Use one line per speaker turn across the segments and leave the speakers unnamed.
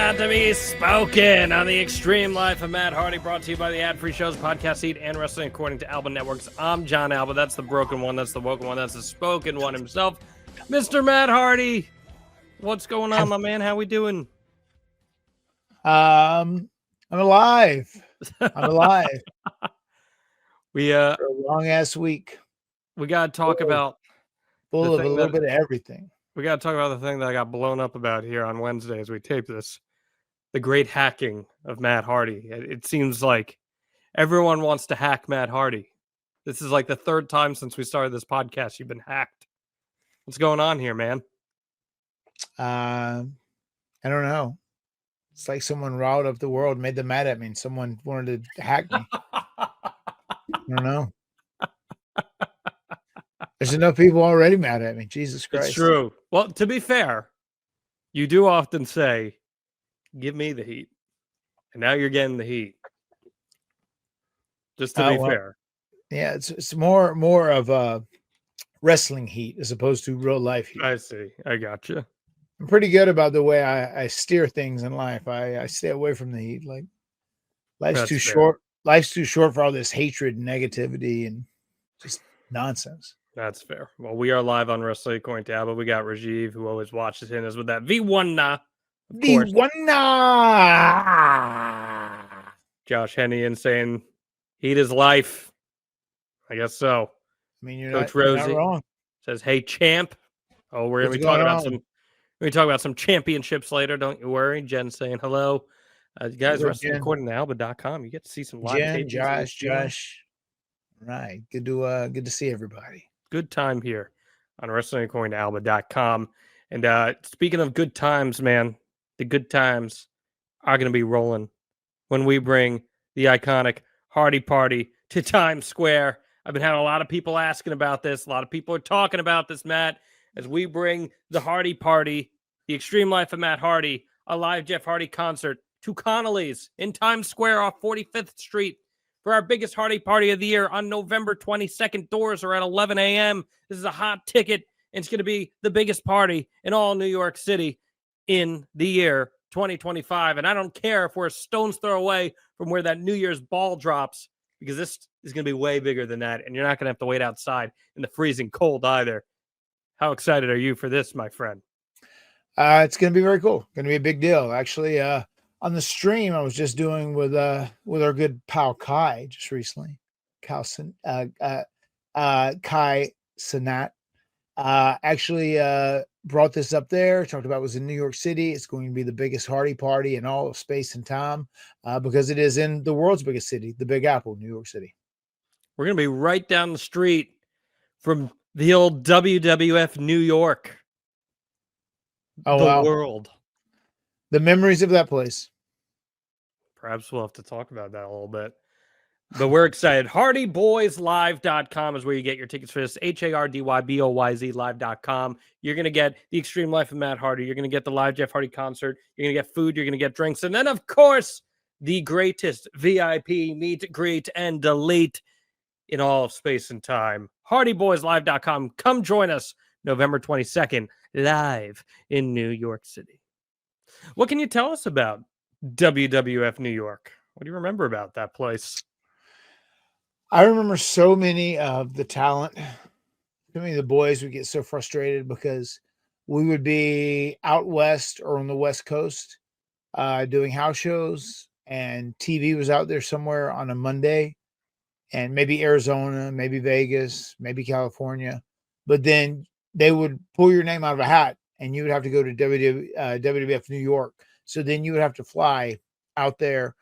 got to be spoken on the Extreme Life of Matt Hardy, brought to you by the Ad Free Shows, Podcast Seat, and Wrestling According to Alba Networks. I'm John Alba. That's the broken one. That's the woken one. That's the spoken one himself, Mr. Matt Hardy. What's going on, my man? How we doing?
I'm alive. I'm alive.
We
For a long ass week.
We gotta talk about
full of a little bit of everything.
We gotta talk about the thing that I got blown up about here on Wednesday as we tape this. The great hacking of Matt Hardy. It seems like everyone wants to hack Matt Hardy. This is like the third time since we started this podcast you've been hacked. What's going on here, man?
I don't know. It's like someone riled up the world, made them mad at me, and someone wanted to hack me. I don't know. There's enough people already mad at me. Jesus Christ.
It's true. Well, to be fair, you do often say, give me the heat. And now you're getting the heat. Just to be fair.
Yeah, it's more of a wrestling heat as opposed to real life heat.
I see. I got you.
I'm pretty good about the way I steer things in life. I stay away from the heat. Like life's too short. Life's too short for all this hatred and negativity and just nonsense.
That's fair. Well, we are live on Wrestling According to Alba. We got Rajiv, who always watches in us with that V1. Josh Hennian saying heat is life. I guess so.
I mean, you're
Coach
not
Rosie
wrong.
Says, "Hey, champ." Oh, we're gonna be talking about some. We talk about some championships later. Don't you worry. Jen saying hello. You guys, Wrestling According to Alba.com. You get to see some live
Jen,
tapings.
Josh. Right. Good to see everybody.
Good time here on Wrestling According to Alba.com. And speaking of good times, man, the good times are going to be rolling when we bring the iconic Hardy Party to Times Square. I've been having a lot of people asking about this. A lot of people are talking about this, Matt, as we bring the Hardy Party, the Extreme Life of Matt Hardy, a live Jeff Hardy concert to Connolly's in Times Square off 45th Street. For our biggest Hardy Party of the year on November 22nd. Doors are at 11 a.m. This is a hot ticket, and it's going to be the biggest party in all New York City in the year 2025. And I don't care if we're a stone's throw away from where that New Year's ball drops, because this is going to be way bigger than that, and you're not going to have to wait outside in the freezing cold either. How excited are you for this, my friend?
It's going to be very cool. Going to be a big deal. Actually, on the stream I was just doing with our good pal Kai just recently. Kai Sanat actually brought this up there, talked about it was in New York City. It's going to be the biggest Hardy Party in all of space and time because it is in the world's biggest city, the Big Apple, New York City.
We're going to be right down the street from the old WWF New York.
Oh,
wow. World.
The memories of that place.
Perhaps we'll have to talk about that a little bit. But we're excited. HardyBoysLive.com is where you get your tickets for this. HardyBoyz live.com. You're going to get the Extreme Life of Matt Hardy. You're going to get the live Jeff Hardy concert. You're going to get food. You're going to get drinks. And then, of course, the greatest VIP meet, greet, and delete in all of space and time. HardyBoysLive.com. Come join us November 22nd live in New York City. What can you tell us about WWF New York? What do you remember about that place?
I remember so many of the talent. So many of the boys would get so frustrated because we would be out west or on the West Coast doing house shows, and TV was out there somewhere on a Monday, and maybe Arizona, maybe Vegas, maybe California. But then they would pull your name out of a hat, and you would have to go to WWF New York. So then you would have to fly out there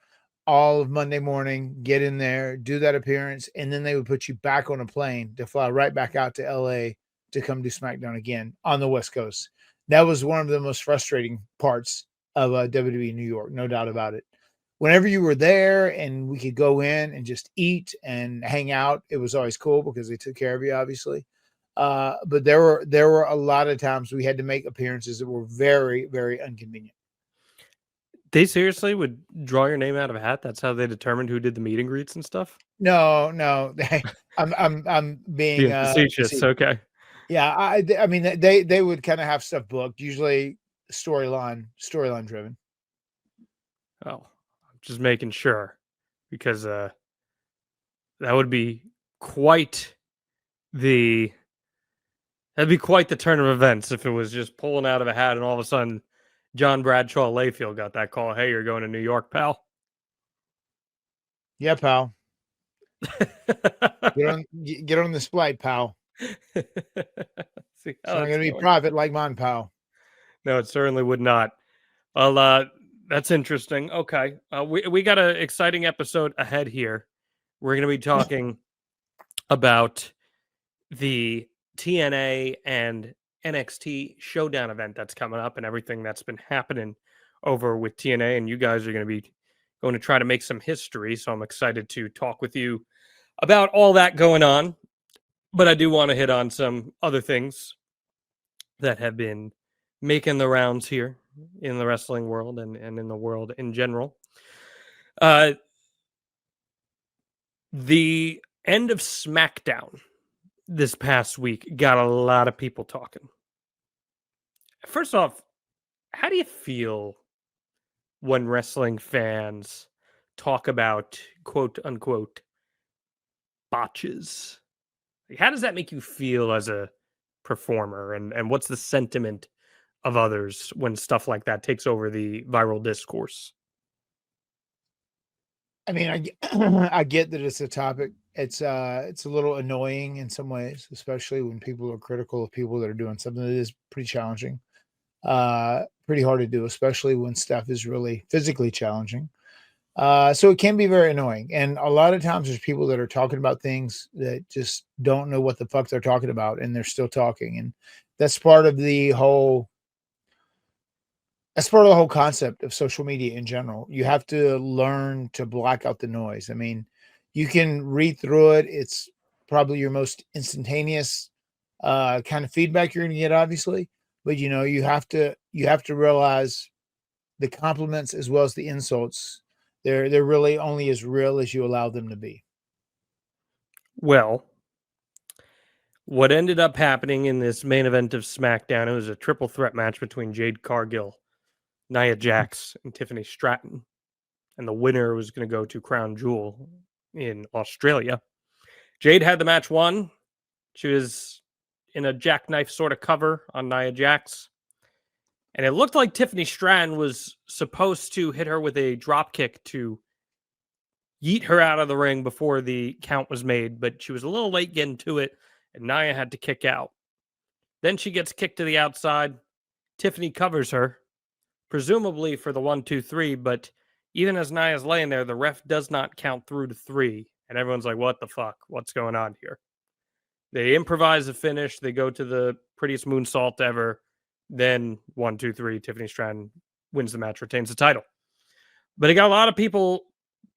all of Monday morning, get in there, do that appearance, and then they would put you back on a plane to fly right back out to LA to come do SmackDown again on the West Coast. That was one of the most frustrating parts of WWE New York, no doubt about it. Whenever you were there and we could go in and just eat and hang out, it was always cool because they took care of you, obviously. But there were a lot of times we had to make appearances that were very, very inconvenient.
They seriously would draw your name out of a hat? That's how they determined who did the meet and greets and stuff?
No. I'm being
facetious. Okay.
Yeah, I mean they would kind of have stuff booked, usually storyline driven.
Oh, I'm just making sure because that would be quite the that'd be quite the turn of events if it was just pulling out of a hat and all of a sudden John Bradshaw Layfield got that call. Hey, you're going to New York, pal.
Yeah, pal. Get on this flight, pal.
See
It's
how
not
it's
gonna be
going.
private like mine, pal.
No, it certainly would not. Well, that's interesting. Okay, we got an exciting episode ahead here. We're going to be talking about the TNA and NXT Showdown event that's coming up and everything that's been happening over with TNA. And you guys are going to try to make some history. So I'm excited to talk with you about all that going on. But I do want to hit on some other things that have been making the rounds here in the wrestling world and in the world in general. The end of SmackDown this past week got a lot of people talking. First off, how do you feel when wrestling fans talk about quote unquote botches? Like, how does that make you feel as a performer? And what's the sentiment of others when stuff like that takes over the viral discourse?
I mean, I get that it's a topic. It's a little annoying in some ways, especially when people are critical of people that are doing something that is pretty challenging, pretty hard to do, especially when stuff is really physically challenging. So it can be very annoying. And a lot of times there's people that are talking about things that just don't know what the fuck they're talking about, and they're still talking. And that's part of the whole concept of social media in general. You have to learn to black out the noise. I mean, you can read through it. It's probably your most instantaneous kind of feedback you're going to get, obviously. But you have to realize the compliments as well as the insults. They're really only as real as you allow them to be.
Well, what ended up happening in this main event of SmackDown, it was a triple threat match between Jade Cargill, Nia Jax, and Tiffany Stratton. And the winner was going to go to Crown Jewel in Australia. Jade had the match won. She was in a jackknife sort of cover on Nia Jax. And it looked like Tiffany Stratton was supposed to hit her with a drop kick to yeet her out of the ring before the count was made, but she was a little late getting to it, and Nia had to kick out. Then she gets kicked to the outside. Tiffany covers her, presumably for the 1, 2, 3, but even as Nia's laying there, the ref does not count through to 3, and everyone's like, what the fuck? What's going on here? They improvise a finish. They go to the prettiest moonsault ever. Then 1, 2, 3, Tiffany Stratton wins the match, retains the title. But it got a lot of people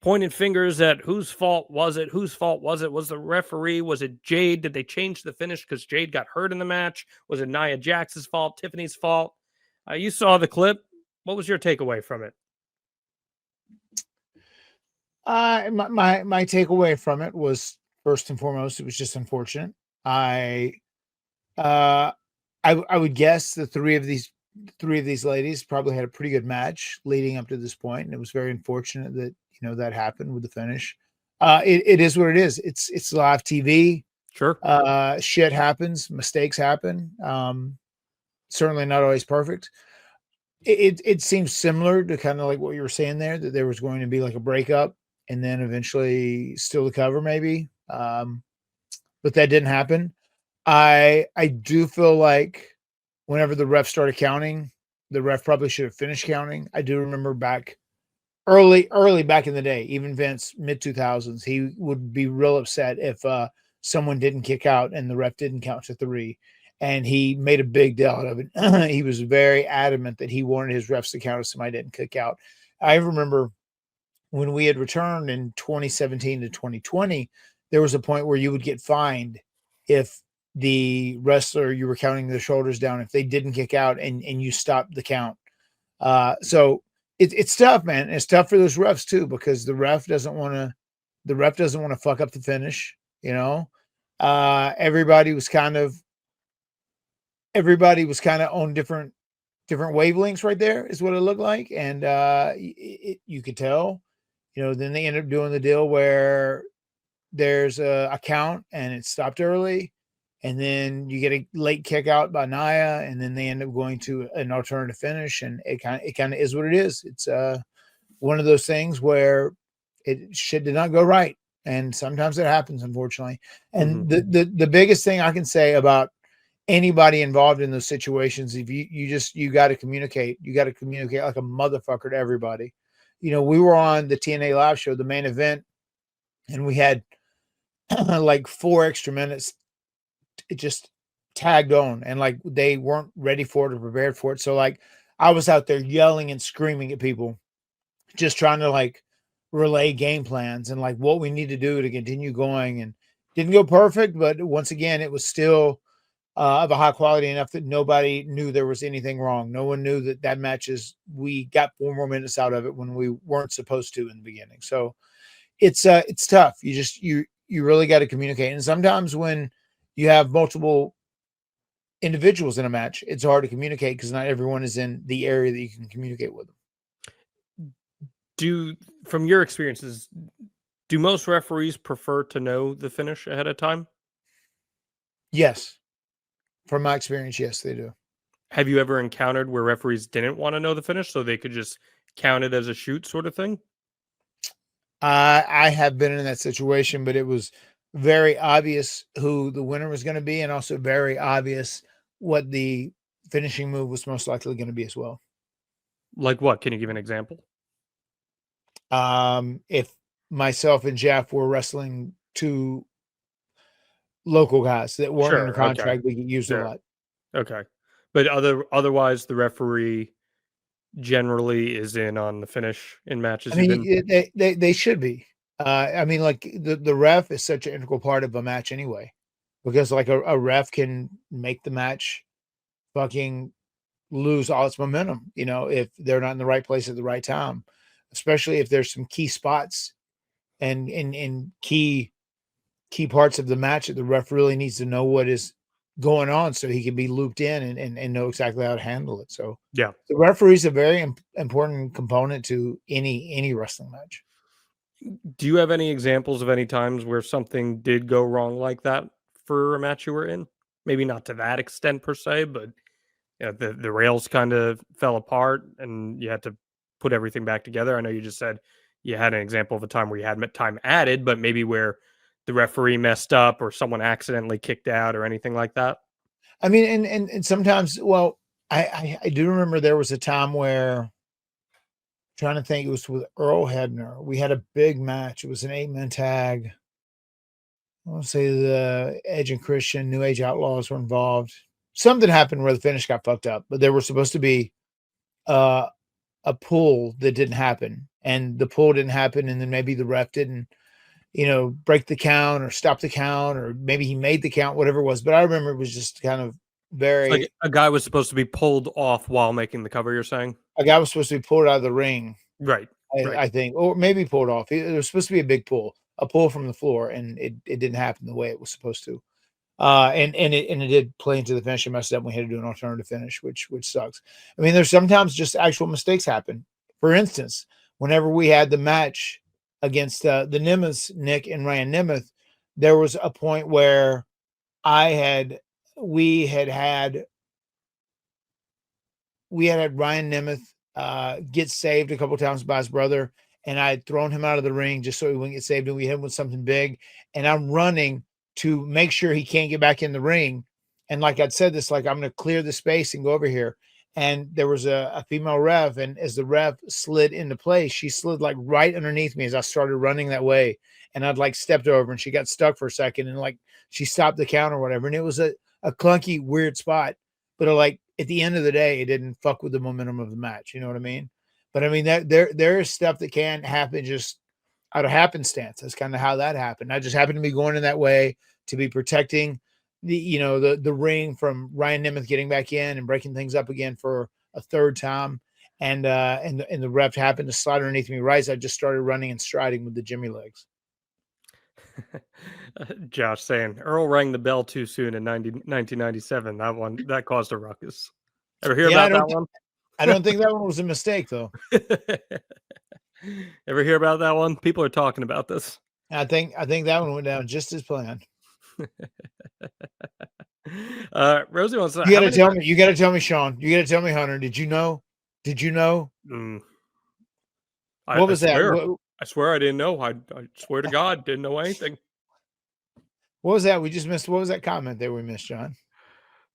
pointing fingers at whose fault was it? Whose fault was it? Was the referee? Was it Jade? Did they change the finish because Jade got hurt in the match? Was it Nia Jax's fault? Tiffany's fault? You saw the clip. What was your takeaway from it?
My takeaway from it was, first and foremost, it was just unfortunate. I would guess the three of these ladies probably had a pretty good match leading up to this point, and it was very unfortunate that that happened with the finish. It is what it is. It's live TV.
Sure.
Shit happens, mistakes happen. Certainly not always perfect. It seems similar to kind of like what you were saying there, that there was going to be like a breakup and then eventually still the cover maybe. But that didn't happen. I do feel like whenever the ref started counting, the ref probably should have finished counting. I do remember back early back in the day, even Vince, mid 2000s, he would be real upset if someone didn't kick out and the ref didn't count to 3. And he made a big deal out of it. He was very adamant that he wanted his refs to count if somebody didn't kick out. I remember when we had returned in 2017 to 2020, there was a point where you would get fined if the wrestler you were counting their shoulders down, if they didn't kick out and you stopped the count. So it's tough, man. It's tough for those refs too, because the ref doesn't want to fuck up the finish. Everybody was kind of on different different wavelengths right there is what it looked like. And you could tell, then they ended up doing the deal where there's a count and it stopped early. And then you get a late kick out by Naya, and then they end up going to an alternative finish. And it kind of is what it is. It's one of those things where shit did not go right. And sometimes it happens, unfortunately. And the biggest thing I can say about anybody involved in those situations, if you got to communicate. You got to communicate like a motherfucker to everybody. We were on the TNA live show, the main event, and we had like 4 extra minutes. It just tagged on, and like they weren't ready for it or prepared for it. So like I was out there yelling and screaming at people, just trying to like relay game plans and like what we need to do to continue going. And didn't go perfect, but once again, it was still of a high quality enough that nobody knew there was anything wrong. No one knew that matches, we got 4 more minutes out of it when we weren't supposed to in the beginning. So it's tough. You really got to communicate. And sometimes when you have multiple individuals in a match, it's hard to communicate because not everyone is in the area that you can communicate with them.
From your experiences, do most referees prefer to know the finish ahead of time?
Yes. From my experience, yes, they do.
Have you ever encountered where referees didn't want to know the finish so they could just count it as a shoot sort of thing?
I have been in that situation, but it was very obvious who the winner was going to be, and also very obvious what the finishing move was most likely going to be as well.
Like what? Can you give an example?
If myself and Jeff were wrestling 2 local guys that weren't under contract, we get used a lot.
Okay. But otherwise, the referee generally is in on the finish in matches.
I mean, they should be. I mean, like the ref is such an integral part of a match anyway, because like a ref can make the match fucking lose all its momentum, if they're not in the right place at the right time, especially if there's some key spots and in key parts of the match that the ref really needs to know what is going on so he can be looped in and know exactly how to handle it. So
yeah,
the referee is a very important component to any wrestling match.
Do you have any examples of any times where something did go wrong like that for a match you were in? Maybe not to that extent per se, but the rails kind of fell apart and you had to put everything back together. I know you just said you had an example of a time where you had time added, but maybe where the referee messed up or someone accidentally kicked out or anything like that.
I mean, and sometimes, well, I do remember there was a time where, trying to think, it was with Earl Hebner. We had a big match. It was an 8-man tag. I want to say the Edge and Christian, New Age Outlaws were involved. Something happened where the finish got fucked up, but there was supposed to be a pull that didn't happen, and the pull didn't happen, and then maybe the ref didn't, break the count or stop the count, or maybe he made the count, whatever it was. But I remember it was just kind of very.
Like a guy was supposed to be pulled off while making the cover. You're saying
a guy was supposed to be pulled out of the ring,
right?
I think, or maybe pulled off. It was supposed to be a big pull, a pull from the floor, and it didn't happen the way it was supposed to. And it did play into the finish and messed up. We had to do an alternative finish, which sucks. I mean, there's sometimes just actual mistakes happen. For instance, whenever we had the match against the Nemeth, Nick and Ryan Nemeth, there was a point where we had Ryan Nemeth get saved a couple times by his brother, and I had thrown him out of the ring just so he wouldn't get saved, and we hit him with something big, and I'm running to make sure he can't get back in the ring. And like I'd said this, like, I'm going to clear the space and go over here. And there was a female ref, and as the ref slid into place, she slid like right underneath me as I started running that way. And I'd like stepped over, and she got stuck for a second, and like she stopped the count or whatever. And it was a clunky, weird spot. But like at the end of the day, it didn't fuck with the momentum of the match. You know what I mean? But I mean, that there is stuff that can happen just out of happenstance. That's kind of how that happened. I just happened to be going in that way to be protecting the ring from Ryan Nemeth getting back in and breaking things up again for a third time. And the ref happened to slide underneath me right as I just started running and striding with the Jimmy legs.
Josh saying Earl rang the bell too soon in 1997. That caused a ruckus. Ever hear
Yeah,
about that one?
I don't think that one was a mistake though.
Ever hear about that one? People are talking about this.
I think that one went down just as planned.
Rosie wants to.
You
How
got to
many?
tell me. You got to tell me, Sean. You got to tell me, Hunter. Did you know? Did you know?
Mm,
What
I
was that?
swear. I swear I didn't know. I swear to God, didn't know anything.
What was that? We just missed. What was that comment there we missed, John?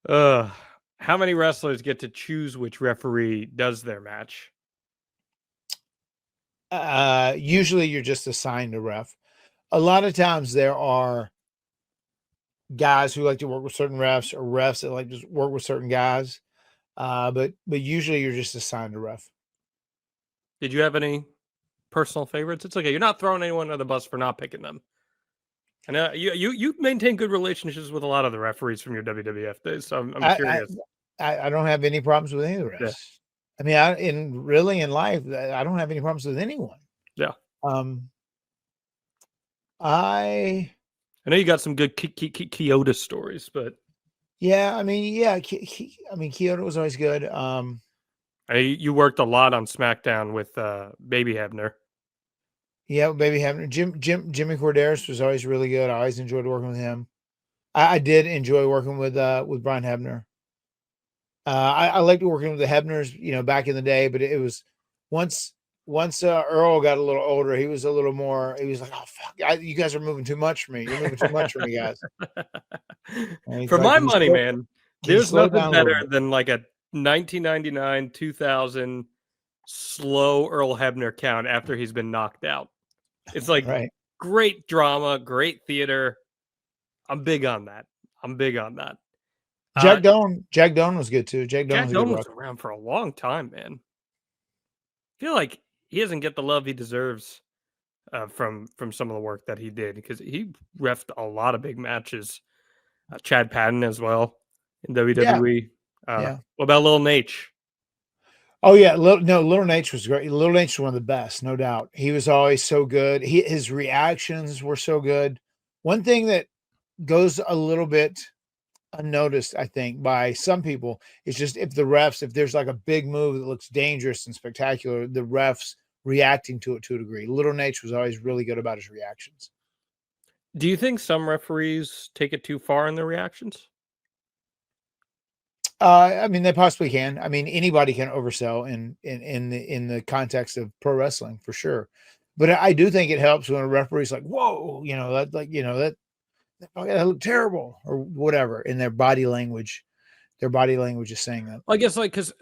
How many wrestlers get to choose which referee does their match?
Usually you're just assigned a ref. A lot of times there are guys who like to work with certain refs or refs that like to work with certain guys. But usually you're just assigned a ref.
Did you have any personal favorites? It's okay. You're not throwing anyone under the bus for not picking them. And you maintain good relationships with a lot of the referees from your WWF days, so I'm curious.
I don't have any problems with any of the refs.
Yeah.
I mean, in life, I don't have any problems with anyone.
Yeah.
I
know you got some good Kyoto stories, but
yeah, I mean, Kyoto was always good.
You worked a lot on SmackDown with Baby Hebner.
Yeah, Baby Hebner. Jimmy Corderas was always really good. I always enjoyed working with him. I did enjoy working with Brian Hebner. I liked working with the Hebners, back in the day, but it was once Earl got a little older, he was a little more. He was like, "Oh fuck, you guys are moving too much for me. You're moving too much for me, guys."
For my money, man, there's nothing better
bit?
than like a 1999, 2000 slow Earl Hebner count after he's been knocked out. It's like
Right.
great drama, great theater. I'm big on that.
Jack Doan was good too. Jack Doan
was around for a long time, man. I feel like he doesn't get the love he deserves from some of the work that he did, because he refed a lot of big matches. Chad Patton as well in WWE.
Yeah.
What about Lil Nate?
Oh yeah, Little Nate was great. Little Nate was one of the best, no doubt. He was always so good. His reactions were so good. One thing that goes a little bit unnoticed, I think, by some people, is just if there's like a big move that looks dangerous and spectacular, the refs reacting to it to a degree. Little Nate was always really good about his reactions.
Do you think some referees take it too far in their reactions?
I mean, they possibly can. I mean, anybody can oversell in the context of pro wrestling for sure. But I do think it helps when a referee's like, "Whoa," that looked terrible or whatever in their body language. Their body language is saying that.
Well, I guess because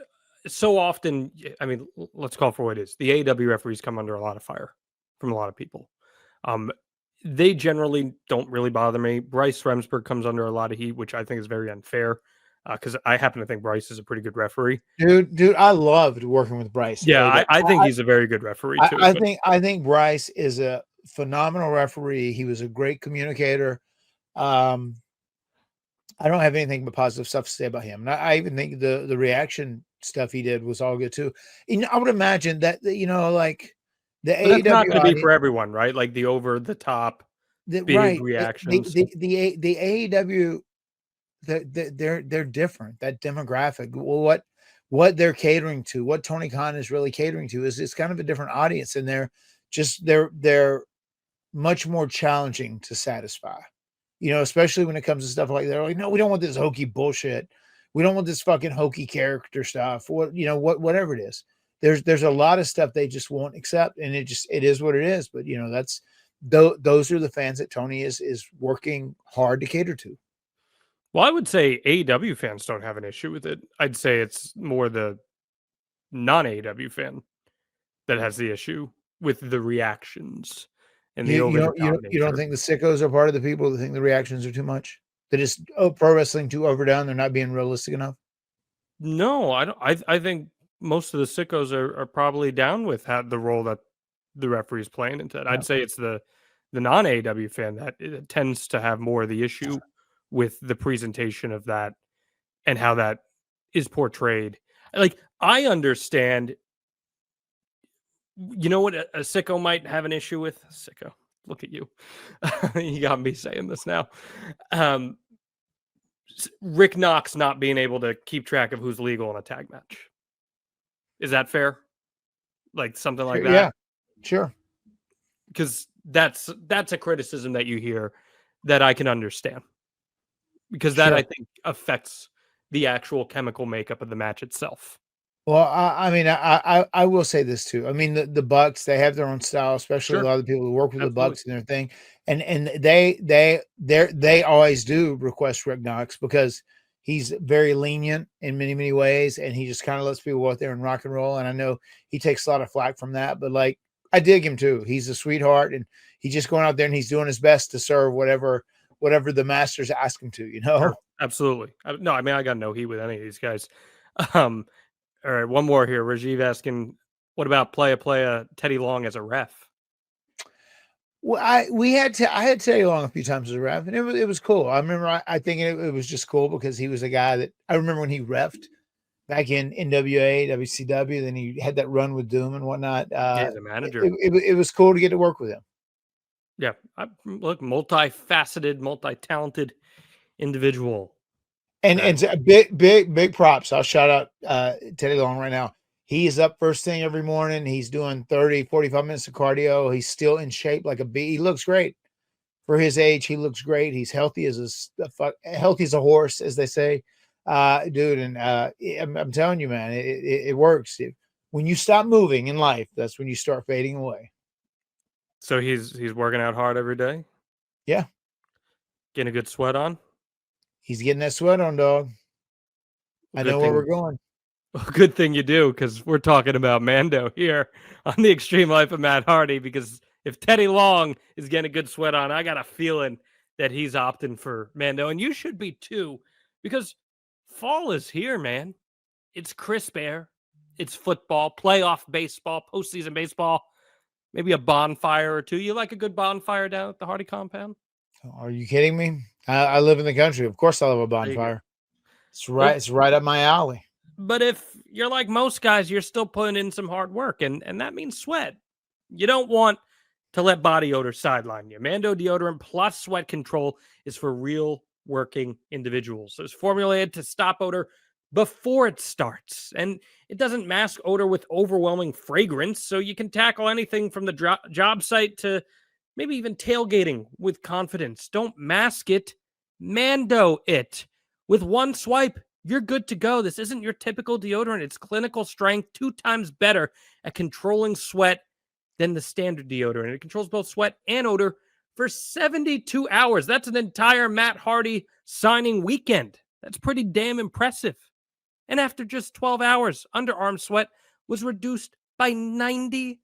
so often, I mean, let's call it for what it is. The AEW referees come under a lot of fire from a lot of people. They generally don't really bother me. Bryce Remsburg comes under a lot of heat, which I think is very unfair, because I happen to think Bryce is a pretty good referee.
Dude, I loved working with Bryce.
Yeah, I think he's a very good referee too.
I think Bryce is a phenomenal referee. He was a great communicator. I don't have anything but positive stuff to say about him. And I even think the reaction stuff he did was all good too. I would imagine that like the AEW
that's not going to be for everyone, right? Like the over the top big reactions.
The AEW, they're different. That demographic, what they're catering to, what Tony Khan is really catering to, is it's kind of a different audience, and they're much more challenging to satisfy. Especially when it comes to stuff like they're like, no, we don't want this hokey bullshit. We don't want this fucking hokey character stuff. Whatever it is. There's a lot of stuff they just won't accept, and it is what it is. But those are the fans that Tony is working hard to cater to.
Well, I would say AEW fans don't have an issue with it. I'd say it's more the non-AEW fan that has the issue with the reactions and the over-the-top nature.
You don't think the sickos are part of the people that think the reactions are too much? That is pro wrestling too overdone? They're not being realistic enough?
No, I don't. I think most of the sickos are probably down with the role that the referee is playing into it. Yeah. I'd say it's the non-AEW fan that it tends to have more of the issue with the presentation of that and how that is portrayed. Like, I understand, you know what a sicko might have an issue with? Sicko, look at you. You got me saying this now. Rick Knox not being able to keep track of who's legal in a tag match. Is that fair? Like something like that?
Yeah, sure.
Because that's a criticism that you hear that I can understand. Because that,
Sure.
I think, affects the actual chemical makeup of the match itself.
Well, I mean, I will say this too. I mean, the Bucks, they have their own style, especially a
Sure.
lot of the people who work with the
Absolutely.
Bucks and their thing. And they always do request Rick Knox because he's very lenient in many, many ways, and he just kind of lets people go out there and rock and roll. And I know he takes a lot of flack from that, but like I dig him too. He's a sweetheart, and he's just going out there and he's doing his best to serve whatever the masters ask him to, you know.
Sure. Absolutely. No, I mean, I got no heat with any of these guys. Um, all right, one more here. Rajiv asking, what about playa Teddy Long as a ref?
Well, I had Teddy Long a few times as a ref, and it was cool. I remember I think it was just cool because he was a guy that I remember when he refed back in NWA, WCW. Then he had that run with Doom and whatnot.
Yeah, the manager.
It was cool to get to work with him.
Yeah, look, multifaceted, multi-talented individual.
And so big props. I'll shout out Teddy Long right now. He is up first thing every morning. He's doing 30, 45 minutes of cardio. He's still in shape like a bee. He looks great for his age. He looks great. He's healthy as healthy as a horse, as they say, dude. And I'm telling you, man, it works. When you stop moving in life, that's when you start fading away.
So he's working out hard every day.
Yeah,
getting a good sweat on.
He's getting that sweat on, dog. I know where we're going.
Good thing you do, because we're talking about Mando here on the Extreme Life of Matt Hardy. Because if Teddy Long is getting a good sweat on, I got a feeling that he's opting for Mando, and you should be too, because fall is here, man. It's crisp air, it's football, playoff baseball, postseason baseball, maybe a bonfire or two. You like a good bonfire down at the Hardy compound?
Are you kidding me? I live in the country. Of course, I'll have a bonfire. It's right.
Well,
it's right up my alley.
But if you're like most guys, you're still putting in some hard work, and that means sweat. You don't want to let body odor sideline you. Mando deodorant plus sweat control is for real working individuals. It's formulated to stop odor before it starts, and it doesn't mask odor with overwhelming fragrance, so you can tackle anything from the job site to maybe even tailgating with confidence. Don't mask it, Mando it. With one swipe, you're good to go. This isn't your typical deodorant. It's clinical strength, 2 times better at controlling sweat than the standard deodorant. It controls both sweat and odor for 72 hours. That's an entire Matt Hardy signing weekend. That's pretty damn impressive. And after just 12 hours, underarm sweat was reduced by 92%.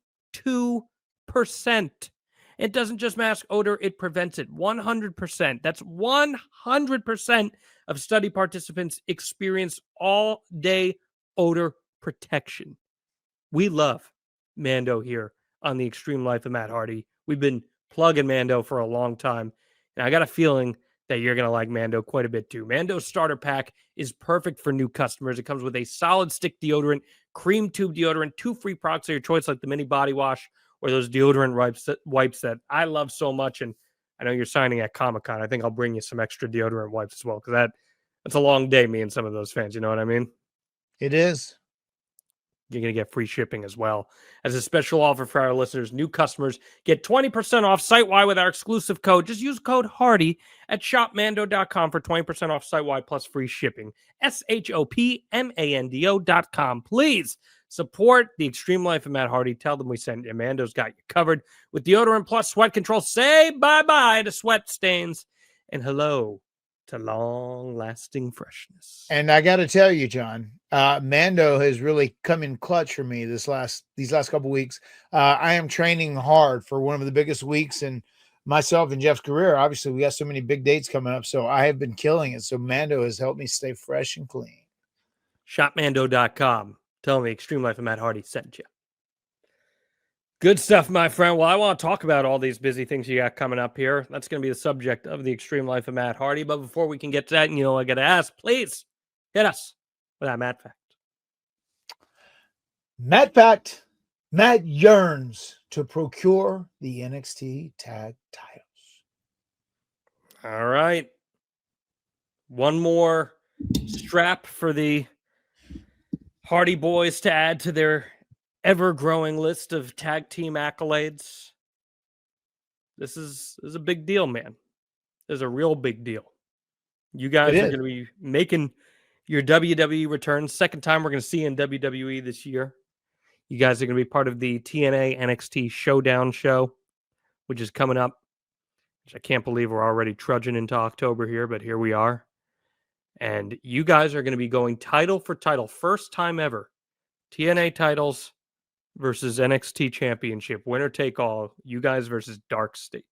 It doesn't just mask odor, it prevents it 100%. That's 100% of study participants experience all-day odor protection. We love Mando here on the Extreme Life of Matt Hardy. We've been plugging Mando for a long time, and I got a feeling that you're going to like Mando quite a bit too. Mando's starter pack is perfect for new customers. It comes with a solid stick deodorant, cream tube deodorant, 2 free products of your choice like the mini body wash or those deodorant wipes that I love so much. And I know you're signing at Comic-Con. I think I'll bring you some extra deodorant wipes as well, because that's a long day, me and some of those fans. You know what I mean?
It is.
You're going to get free shipping as well. As a special offer for our listeners, new customers get 20% off site-wide with our exclusive code. Just use code HARDY at shopmando.com for 20% off site-wide plus free shipping. SHOPMANDO.com. Please support the Extreme Life of Matt Hardy. Tell them we sent you. Mando's got you covered with deodorant plus sweat control. Say bye-bye to sweat stains and hello to long-lasting freshness.
And I got to tell you, John, Mando has really come in clutch for me these last couple weeks. I am training hard for one of the biggest weeks in myself and Jeff's career. Obviously, we got so many big dates coming up, so I have been killing it. So Mando has helped me stay fresh and clean.
Shopmando.com. Tell me Extreme Life of Matt Hardy sent you. Good stuff, my friend. Well, I want to talk about all these busy things you got coming up here. That's going to be the subject of the Extreme Life of Matt Hardy. But before we can get to that, I got to ask, please hit us with that Matt fact.
Matt fact. Matt yearns to procure the NXT tag titles.
All right. One more strap for the Hardy Boys to add to their ever-growing list of tag team accolades. This is a big deal, man. This is a real big deal. You guys are going to be making your WWE return. Second time we're going to see in WWE this year. You guys are going to be part of the TNA NXT Showdown show, which is coming up. Which I can't believe we're already trudging into October here, but here we are. And you guys are going to be going title for title. First time ever. TNA titles versus NXT Championship. Winner take all. You guys versus Dark State.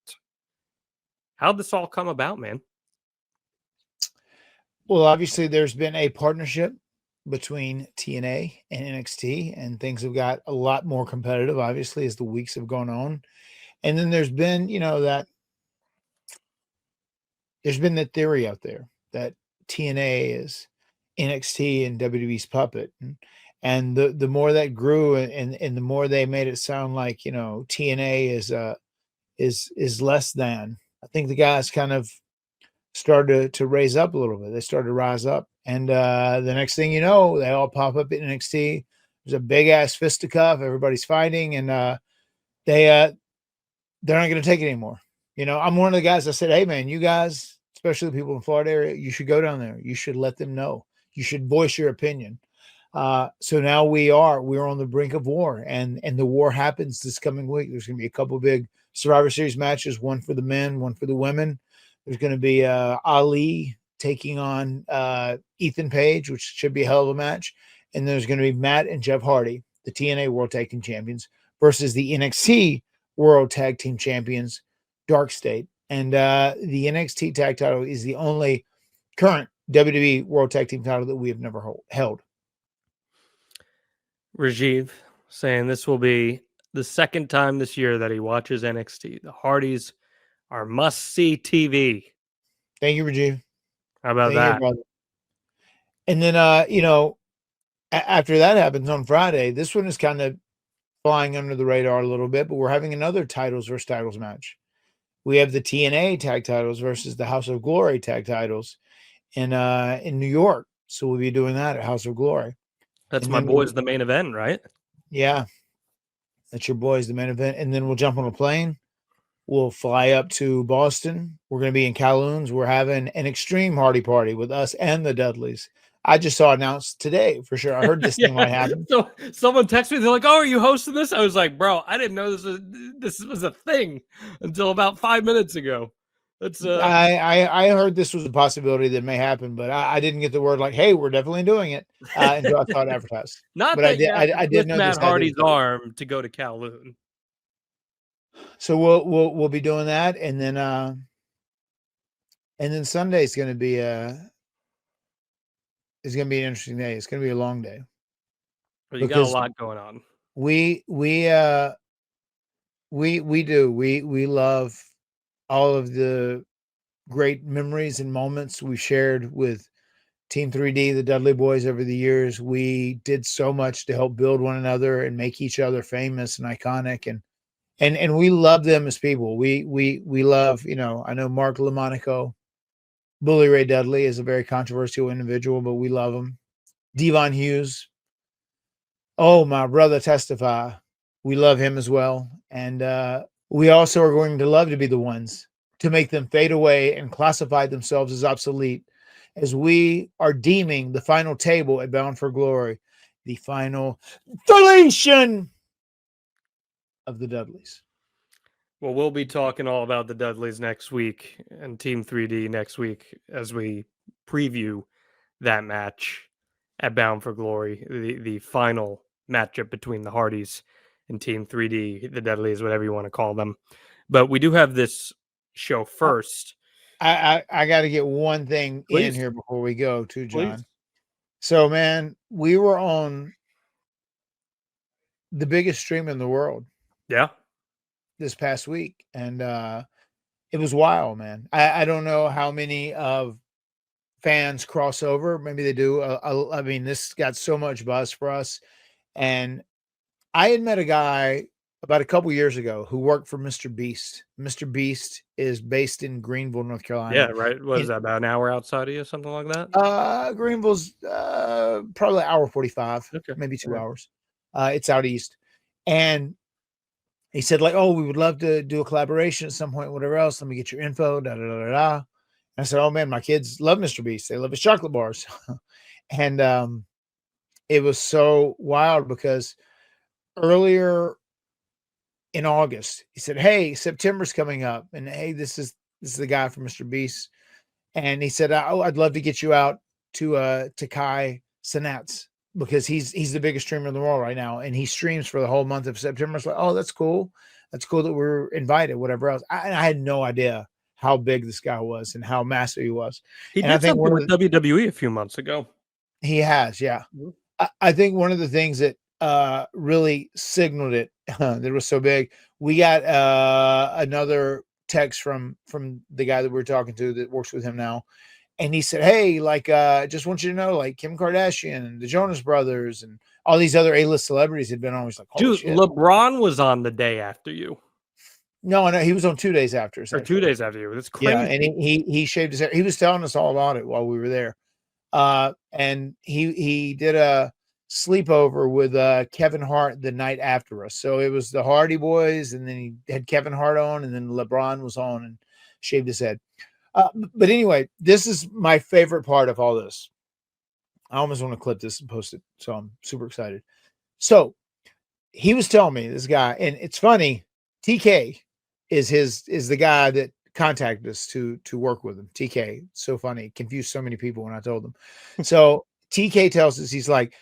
How'd this all come about, man?
Well, obviously, there's been a partnership between TNA and NXT, and things have got a lot more competitive, obviously, as the weeks have gone on. And then there's been, there's been that theory out there that TNA is NXT and WWE's puppet. And the more that grew and the more they made it sound like, TNA is less than, I think the guys kind of started to raise up a little bit. They started to rise up. And the next thing you know, they all pop up at NXT. There's a big ass fisticuff. Everybody's fighting, and they're not going to take it anymore. I'm one of the guys that said, hey man, you guys, especially the people in the Florida area, you should go down there. You should let them know. You should voice your opinion. So now we're on the brink of war, and the war happens this coming week. There's going to be a couple big Survivor Series matches, one for the men, one for the women. There's going to be Ali taking on Ethan Page, which should be a hell of a match. And there's going to be Matt and Jeff Hardy, the TNA World Tag Team Champions, versus the NXT World Tag Team Champions, Dark State. And the NXT tag title is the only current WWE World Tag Team title that we have never held.
Rajiv saying this will be the second time this year that he watches NXT. The Hardys are must-see TV.
Thank you, Rajiv.
How about that?
You, and then, after that happens on Friday, this one is kind of flying under the radar a little bit, but we're having another titles versus titles match. We have the TNA tag titles versus the House of Glory tag titles in New York. So we'll be doing that at House of Glory.
That's my boys, the main event, right?
Yeah. That's your boys, the main event. And then we'll jump on a plane. We'll fly up to Boston. We're going to be in Kowloon's. We're having an extreme Hardy party with us and the Dudleys. I just saw announced today for sure. I heard this thing might happen.
So someone texted me. They're like, "Oh, are you hosting this?" I was like, "Bro, I didn't know this was a thing until about 5 minutes ago." That's
I heard this was a possibility that may happen, but I didn't get the word like, "Hey, we're definitely doing it," until I saw it advertised.
Not
but
that
I did know
Matt Hardy's arm to go to Kowloon.
So we'll be doing that, and then Sunday is going to be it's going to be an interesting day. It's going to be a long day.
Well, you got a lot going on.
We do. We love all of the great memories and moments we shared with Team 3D, the Dudley Boys, over the years. We did so much to help build one another and make each other famous and iconic, and we love them as people. We love, I know Mark LaMonaco, Bully Ray Dudley is a very controversial individual, but we love him. Devon Hughes. Oh, my brother Testify. We love him as well. And we also are going to love to be the ones to make them fade away and classify themselves as obsolete, as we are deeming the final table at Bound for Glory the final deletion of the Dudleys.
Well, we'll be talking all about the Dudleys next week and Team 3D next week as we preview that match at Bound for Glory, the final matchup between the Hardys and Team 3D, the Dudleys, whatever you want to call them. But we do have this show first.
I got to get one thing in here before we go too, John.
Please.
So, man, we were on the biggest stream in the world.
Yeah. This
past week. And it was wild, man. I don't know how many of fans cross over. Maybe they do. I mean, this got so much buzz for us. And I had met a guy about a couple years ago who worked for Mr. Beast. Mr. Beast is based in Greenville, North
Yeah,
Carolina.
right. What is
In
that, about an hour outside of you, something like that?
Greenville's probably an hour 45,
Okay.
maybe 2
All right.
hours. It's out east. And he said, like, oh, we would love to do a collaboration at some point, whatever else. Let me get your info. Da da da da da. And I said, oh man, my kids love Mr. Beast. They love his chocolate bars. And it was so wild because earlier in August, he said, hey, September's coming up. And hey, this is the guy from Mr. Beast. And he said, oh, I'd love to get you out to Kai Sinat's because he's the biggest streamer in the world right now. And he streams for the whole month of September. It's like, oh, that's cool. That's cool that we're invited, whatever else. I had no idea how big this guy was and how massive he was.
He
And I
did
think
something
one of
with
the,
WWE a few months ago.
he has, yeah.
Mhm.
I think one of the things that really signaled it that it was so big, we got another text from the guy that we're talking to that works with him now. And he said, hey, like, just want you to know, like Kim Kardashian and the Jonas Brothers and all these other A-list celebrities had been on. He's like, holy
Dude,
shit.
LeBron was on the day after you,
No, he was on 2 days after us,
or 2
actually.
days after you. That's
Yeah,
crazy.
and he shaved his hair. He was telling us all about it while we were there. And he did a sleepover with Kevin Hart the night after us. So it was the Hardy Boys, and then he had Kevin Hart on, and then LeBron was on and shaved his head. But anyway, this is my favorite part of all this. I almost want to clip this and post it, so I'm super excited. So he was telling me, this guy, and it's funny. TK is the guy that contacted us to work with him. TK, so funny, confused so many people when I told them. So TK tells us, he's like,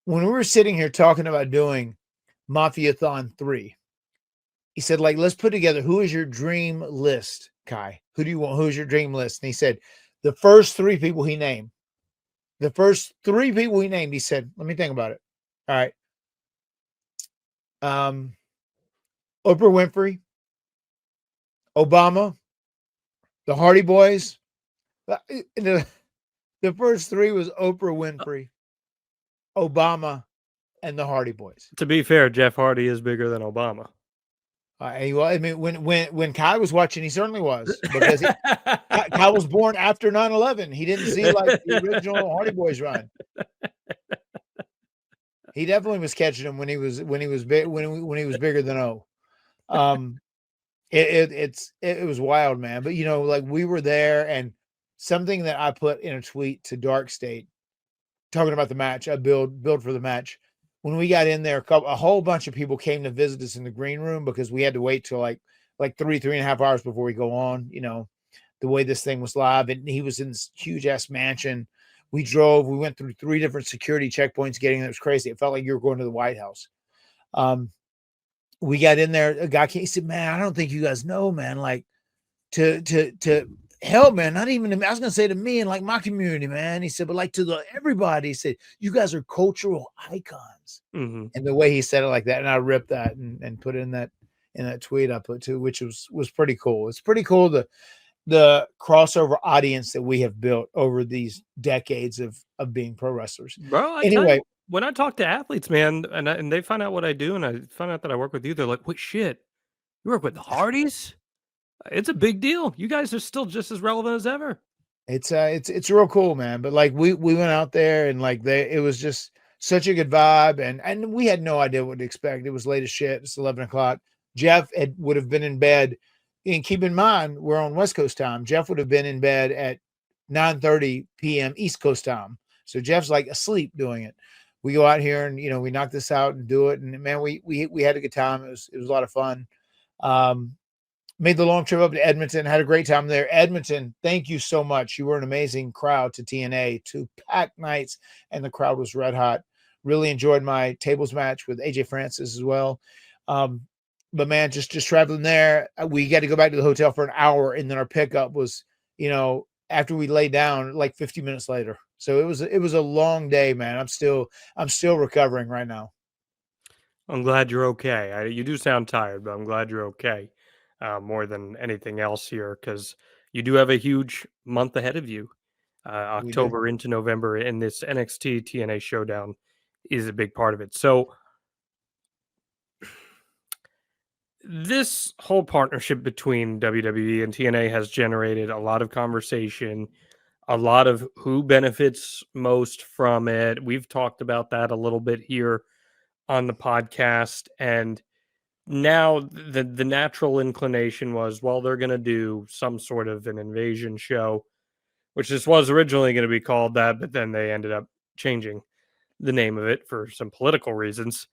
when we were sitting here talking about doing Mafiathon 3, he said, like, let's put together, who is your dream list, Kai? Who do you want? Who's your dream list? And he said, the first 3 people he named, he said, let me think about it. All right. Oprah Winfrey, Obama, the Hardy Boys. The first 3 was Oprah Winfrey, Obama, and the Hardy Boys.
To be fair, Jeff Hardy is bigger than Obama.
I mean, when Kai was watching, he certainly was, because Kai was born after 9/11. He didn't see like the original Hardy Boys run. He definitely was catching him when he was big, when he was bigger than O. It was wild, man. But you know, like, we were there, and something that I put in a tweet to Dark State talking about the match, I build for the match. When we got in there, a whole bunch of people came to visit us in the green room because we had to wait till like 3.5 hours before we go on. You know, the way this thing was live, and he was in this huge ass mansion. We went through 3 different security checkpoints getting there. It was crazy. It felt like you were going to the White House. We got in there. A guy came, he said, man, I don't think you guys know, man, like, to help, man, not even to me. I was gonna say to me and like my community, man. He said, but like to everybody, he said, you guys are cultural icons.
Mm-hmm.
And the way he said it like that, and I ripped that and put it in that tweet I put too, which was pretty cool. It's pretty cool, the crossover audience that we have built over these decades of being pro wrestlers.
Bro, I tell
Anyway,
you, when I talk to athletes, man, and they find out what I do, and I find out that I work with you, they're like, wait, shit, you work with the Hardys? It's a big deal. You guys are still just as relevant as ever.
it's real cool, man. But like, we went out there, and like, it was just such a good vibe, and we had no idea what to expect. It was late as shit. It's 11 o'clock. Jeff would have been in bed. And keep in mind, we're on West Coast time. Jeff would have been in bed at 9:30 p.m. East Coast time. So Jeff's like asleep doing it. We go out here and, you know, we knock this out and do it. And man, we had a good time. It was a lot of fun. Made the long trip up to Edmonton, had a great time there. Edmonton, thank you so much. You were an amazing crowd to TNA, 2 packed nights, and the crowd was red hot. Really enjoyed my tables match with AJ Francis as well. But man, just traveling there, we got to go back to the hotel for an hour, and then our pickup was, you know, after we lay down, like 50 minutes later. So it was a long day, man. I'm still recovering right now.
I'm glad you're okay. You do sound tired, but I'm glad you're okay. More than anything else here, because you do have a huge month ahead of you.
We do.
October into November, and this NXT TNA Showdown is a big part of it. So this whole partnership between WWE and TNA has generated a lot of conversation, a lot of who benefits most from it. We've talked about that a little bit here on the podcast, and now the natural inclination was, well, they're going to do some sort of an invasion show, which this was originally going to be called that, but then they ended up changing the name of it for some political reasons.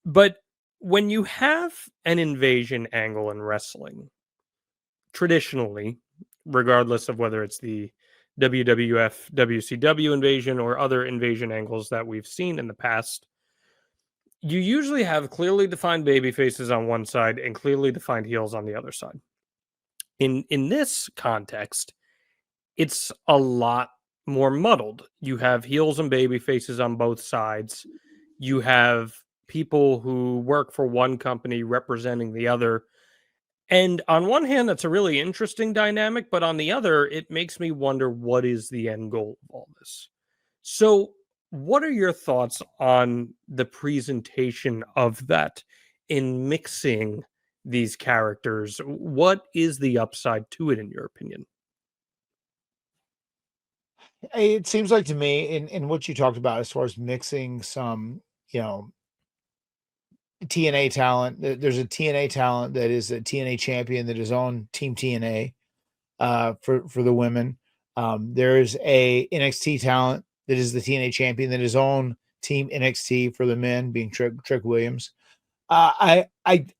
But when you have an invasion angle in wrestling, traditionally, regardless of whether it's the WWF, WCW invasion or other invasion angles that we've seen in the past, you usually have clearly defined baby faces on one side and clearly defined heels on the other side. In this context, it's a lot more muddled. You have heels and baby faces on both sides. You have people who work for one company representing the other. And on one hand, that's a really interesting dynamic, but on the other, it makes me wonder, what is the end goal of all this? So, what are your thoughts on the presentation of that in mixing these characters? What is the upside to it, in your opinion?
It seems like to me, in what you talked about as far as mixing some, you know, TNA talent. There's a TNA talent that is a TNA champion that is on Team TNA for the women. There's a NXT talent that is the TNA champion that is on Team NXT for the men, being Trick Williams. I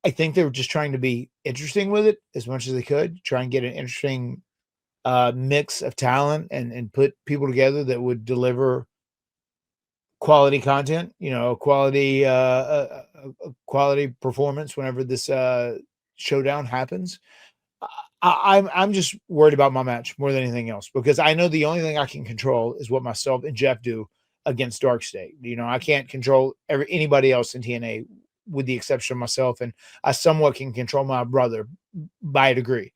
think they were just trying to be interesting with it as much as they could, try and get an interesting mix of talent and put people together that would deliver quality content, quality performance whenever this showdown happens. I'm just worried about my match more than anything else, because I know the only thing I can control is what myself and Jeff do against Dark State. I can't control anybody else in TNA with the exception of myself, and I somewhat can control my brother by a degree.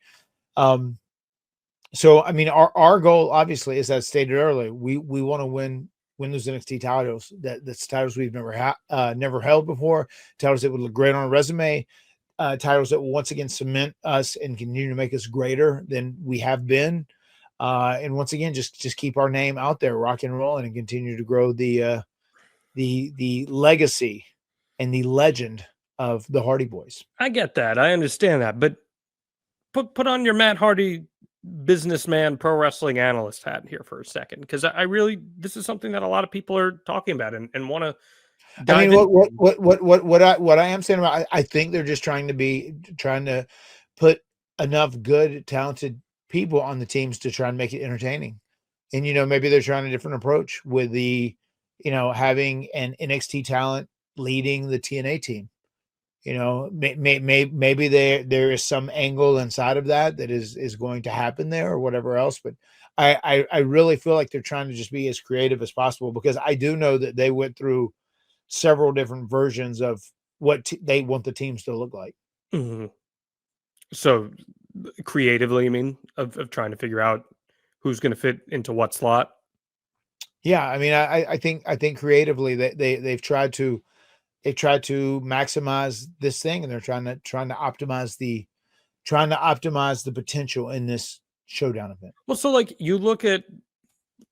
So I mean, our goal obviously, as I stated earlier, we want to win those NXT titles. That's titles we've never held before. Titles that would look great on a resume. Titles that will once again cement us and continue to make us greater than we have been. And once again, just keep our name out there, rock and rolling, and continue to grow the legacy and the legend of the Hardy Boys.
I get that. I understand that. But put on your Matt Hardy businessman pro wrestling analyst hat here for a second, because I really, this is something that a lot of people are talking about and want to
I
dive
mean,
into.
what I am saying about, I think they're just trying to put enough good, talented people on the teams to try and make it entertaining. And maybe they're trying a different approach with the, having an NXT talent leading the TNA team. Maybe there is some angle inside of that is going to happen there or whatever else. But I really feel like they're trying to just be as creative as possible, because I do know that they went through several different versions of what they want the teams to look like.
Mhm. So creatively, you mean, of trying to figure out who's going to fit into what slot?
Yeah, I mean, I think creatively they've tried to maximize this thing, and they're trying to optimize the potential in this showdown event.
Well, so like you look at,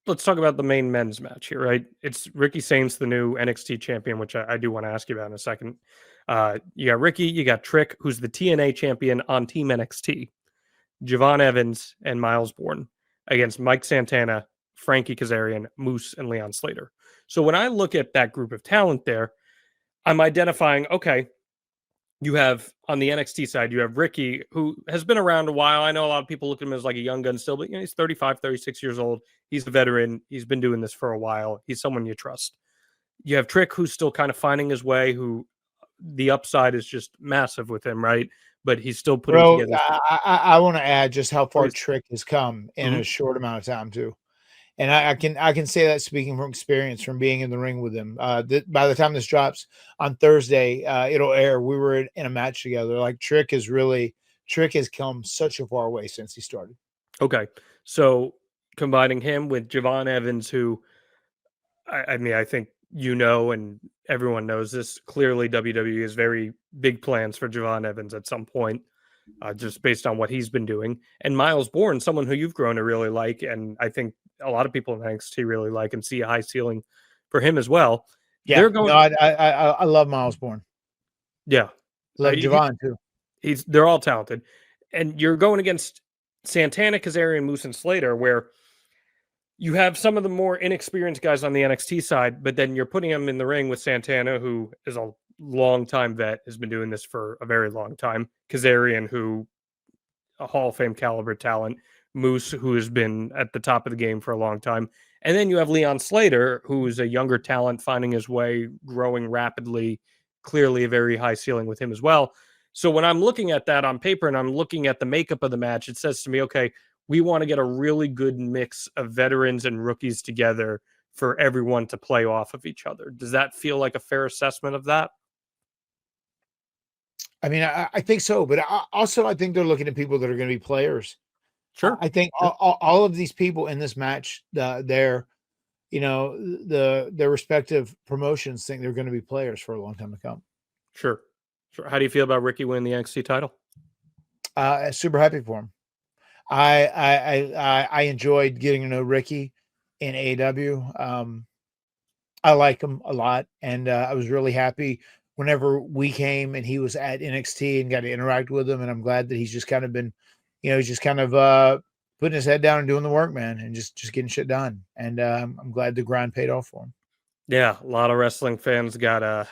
let's talk about the main men's match here, right? It's Ricky Saints, the new NXT champion, which I do want to ask you about in a second. You got Ricky, you got Trick, who's the TNA champion on Team NXT, Javon Evans, and Miles Bourne against Mike Santana, Frankie Kazarian, Moose, and Leon Slater. So when I look at that group of talent there, I'm identifying, okay, you have on the NXT side, you have Ricky, who has been around a while. I know a lot of people look at him as like a young gun still, but he's 35, 36 years old. He's a veteran. He's been doing this for a while. He's someone you trust. You have Trick, who's still kind of finding his way, who the upside is just massive with him, right? But he's still putting
Bro,
together.
I want to add just how far
Please.
Trick has come in
Mhm.
a short amount of time too. And I can say that speaking from experience from being in the ring with him. By the time this drops on Thursday, it'll air. We were in a match together. Like Trick has come such a far way since he started.
Okay. So combining him with Javon Evans, who I mean, I think and everyone knows this, clearly WWE has very big plans for Javon Evans at some point, just based on what he's been doing. And Miles Bourne, someone who you've grown to really like, and I think a lot of people in NXT really like and see a high ceiling for him as well.
Yeah,
They're going.
no, I love Miles Bourne.
Yeah,
Love Javon too.
They're all talented, and you're going against Santana, Kazarian, Moose, and Slater, where you have some of the more inexperienced guys on the NXT side, but then you're putting them in the ring with Santana, who is a long-time vet, has been doing this for a very long time. Kazarian, who a Hall of Fame caliber talent. Moose, who has been at the top of the game for a long time. And then you have Leon Slater, who is a younger talent, finding his way, growing rapidly, clearly a very high ceiling with him as well. So when I'm looking at that on paper and I'm looking at the makeup of the match, it says to me, okay, we want to get a really good mix of veterans and rookies together for everyone to play off of each other. Does that feel like a fair assessment of that?
I mean, I think so, but I think they're looking at people that are going to be players.
Sure.
I think
sure.
all of these people in this match, their respective promotions think they're going to be players for a long time to come.
Sure. How do you feel about Ricky winning the NXT title?
Super happy for him. I enjoyed getting to know Ricky in AEW. I like him a lot, and I was really happy whenever we came and he was at NXT and got to interact with him. And I'm glad that he's just kind of been, he's just kind of putting his head down and doing the work, man, and just getting shit done. And I'm glad the grind paid off for him. Yeah,
a lot of wrestling fans got a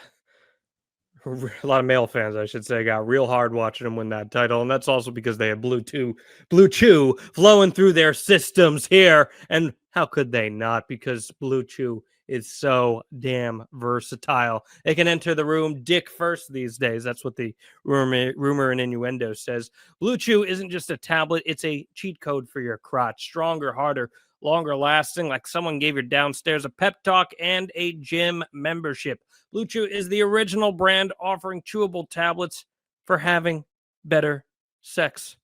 lot of male fans, I should say, got real hard watching him win that title. And that's also because they have Blue Chew flowing through their systems here. And how could they not? Because Blue Chew is so damn versatile. They can enter the room dick first these days. That's what the rumor and innuendo says. Blue Chew isn't just a tablet. It's a cheat code for your crotch. Stronger, harder, longer lasting, like someone gave your downstairs a pep talk and a gym membership. Blue Chew is the original brand offering chewable tablets for having better sex.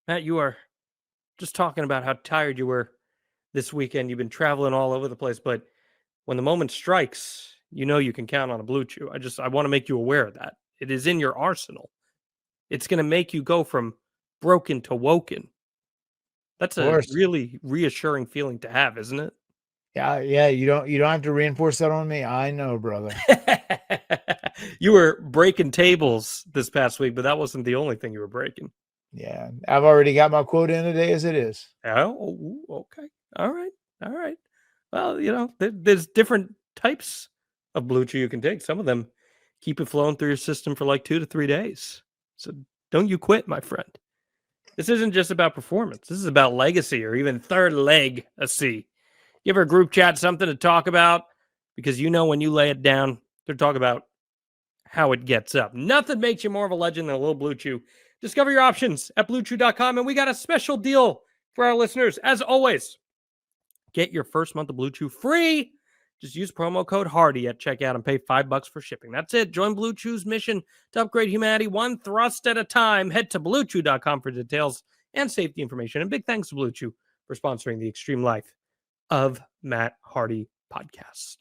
Matt, you are just talking about how tired you were this weekend. You've been traveling all over the place, but when the moment strikes, you can count on a Blue Chew. I want to make you aware of that. It is in your arsenal. It's going to make you go from broken to woken. That's a really reassuring feeling to have, isn't it?
Yeah. You don't have to reinforce that on me. I know, brother.
You were breaking tables this past week, but that wasn't the only thing you were breaking.
Yeah, I've already got my quota in today as it is.
Oh, okay. All right. Well, there's different types of Blue Chew you can take. Some of them keep it flowing through your system for like 2 to 3 days. So don't you quit, my friend. This isn't just about performance. This is about legacy, or even third leg a C. Give our group chat something to talk about, because when you lay it down, they're talking about how it gets up. Nothing makes you more of a legend than a little Blue Chew. Discover your options at BlueChew.com, and we got a special deal for our listeners. As always, get your first month of Blue Chew free. Just use promo code HARDY at checkout and pay $5 for shipping. That's it. Join Blue Chew's mission to upgrade humanity one thrust at a time. Head to BlueChew.com for details and safety information. And big thanks to Blue Chew for sponsoring the Extreme Life of Matt Hardy podcast.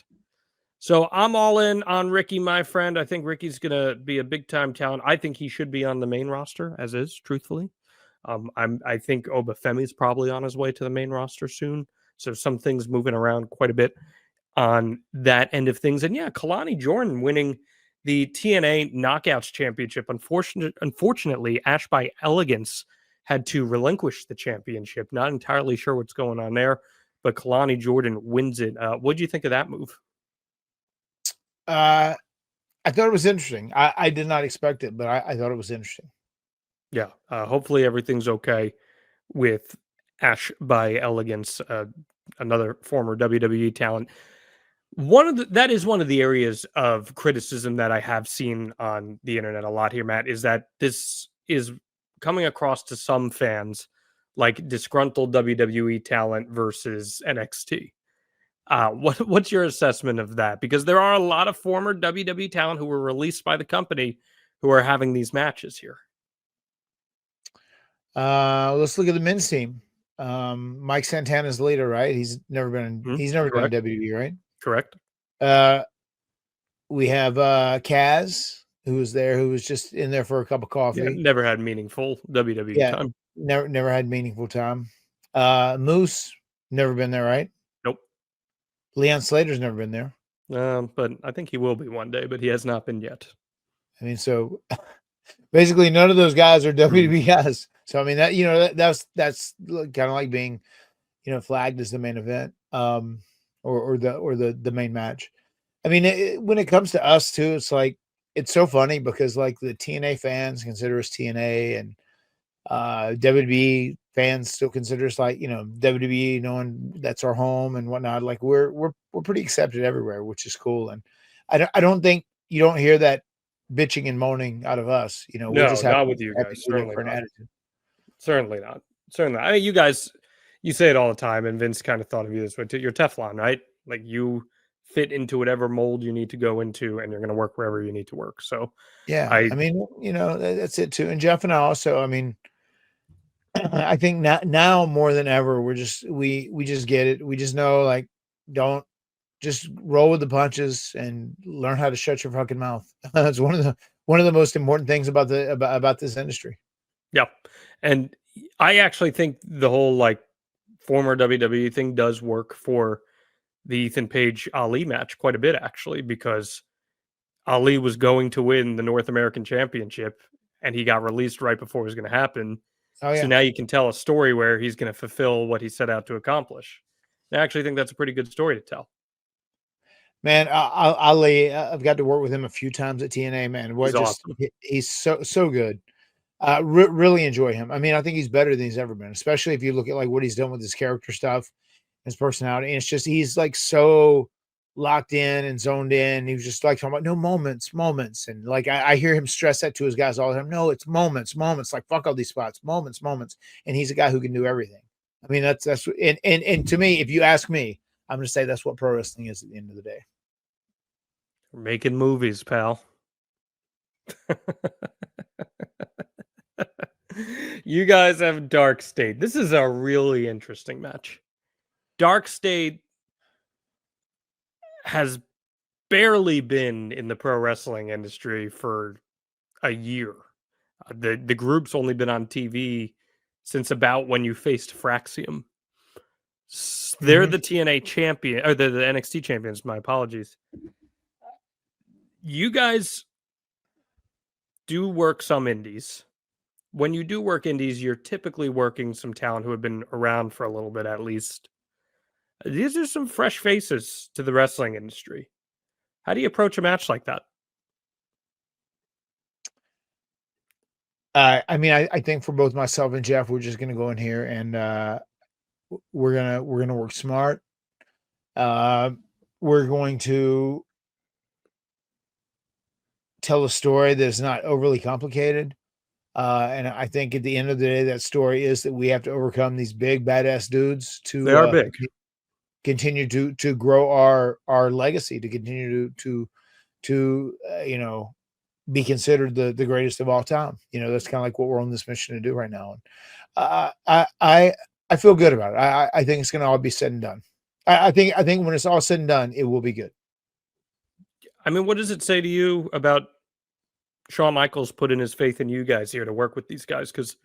So I'm all in on Ricky, my friend. I think Ricky's going to be a big-time talent. I think he should be on the main roster, as is, truthfully. I think Obafemi is probably on his way to the main roster soon. So some things moving around quite a bit on that end of things. And yeah, Kalani Jordan winning the TNA Knockouts Championship. Unfortunately, Ash by Elegance had to relinquish the championship. Not entirely sure what's going on there, but Kalani Jordan wins it. What do you think of that move?
I thought it was interesting. I did not expect it, but I thought it was interesting.
Yeah. Hopefully everything's okay with Ash by Elegance, another former WWE talent. That is one of the areas of criticism that I have seen on the internet a lot here, Matt, is that this is coming across to some fans like disgruntled WWE talent versus NXT. What's your assessment of that? Because there are a lot of former WWE talent who were released by the company who are having these matches here.
Let's look at the men's team. Mike Santana's the leader, right? He's never been in WWE, right?
Correct.
We have Kaz, who was there, who was just in there for a cup of
Yeah,
coffee.
never had meaningful WWE
Yeah,
time.
never had meaningful time. Moose, never been there, right?
Nope.
Leon Slater's never been there.
But I think he will be one day, but he has not been yet.
I mean, so basically none of those guys are WWE guys. So I mean that that's kind of like being flagged as the main event, or the main match. I mean, when it comes to us too, it's like it's so funny because like the TNA fans consider us TNA, and WWE fans still consider us like WWE, knowing that's our home and whatnot. Like we're pretty accepted everywhere, which is cool. And I don't think you don't hear that bitching and moaning out of us. We're
No,
just
not with you
happy
guys.
to be there
Certainly
for an
not.
attitude.
Certainly not. Certainly not. I mean, you guys, you say it all the time, and Vince kind of thought of you this way too. You're Teflon, right? Like you fit into whatever mold you need to go into, and you're going to work wherever you need to work. So
Yeah,
I
I mean, that's it too. And Jeff and I also, I mean, I think now more than ever, we just get it. We just know, like, don't just roll with the punches and learn how to shut your fucking mouth. That's one of the most important things about about this industry.
yeah, and I actually think the whole like former WWE thing does work for the Ethan Page Ali match quite a bit actually, because Ali was going to win the North American Championship and he got released right before it was going to happen.
Oh
So
yeah,
now you can tell a story where he's going to fulfill what he set out to accomplish. And I actually think that's a pretty good story to tell.
man. Ali, I've got to work with him a few times at TNA. Man,
He's
what just
awesome.
he's so good. Really enjoy him. I mean, I think he's better than he's ever been, especially if you look at like what he's done with his character stuff, his personality. And it's just he's like so locked in and zoned in. He was just like talking about no moments. And like I hear him stress that to his guys all the time. No, it's moments. Like fuck all these spots, moments. And he's a guy who can do everything. I mean, that's and to me, if you ask me, I'm gonna say that's what pro wrestling is at the end of the day.
We're making movies, pal. You guys have Dark State. This is a really interesting match. Dark State has barely been in the pro wrestling industry for a year. The group's only been on TV since about when you faced Fraxium. They're
Mhm.
the TNA champion, or the NXT champions. My apologies. You guys do work some indies. When you do work indies, you're typically working some talent who have been around for a little bit at least. These are some fresh faces to the wrestling industry. How do you approach a match like that?
I mean, I think for both myself and Jeff, we're just gonna go in here and we're gonna work smart. Uh, we're going to tell a story that's not overly complicated. And I think at the end of the day, that story is that we have to overcome these big badass dudes
They
to
are big.
continue to grow our legacy, to continue to be considered the greatest of all time. That's kind of like what we're on this mission to do right now. And I feel good about it. I think it's going to all be said and done. I think when it's all said and done, it will be good.
I mean, what does it say to you about Shawn Michaels putting his faith in you guys here to work with these guys? Because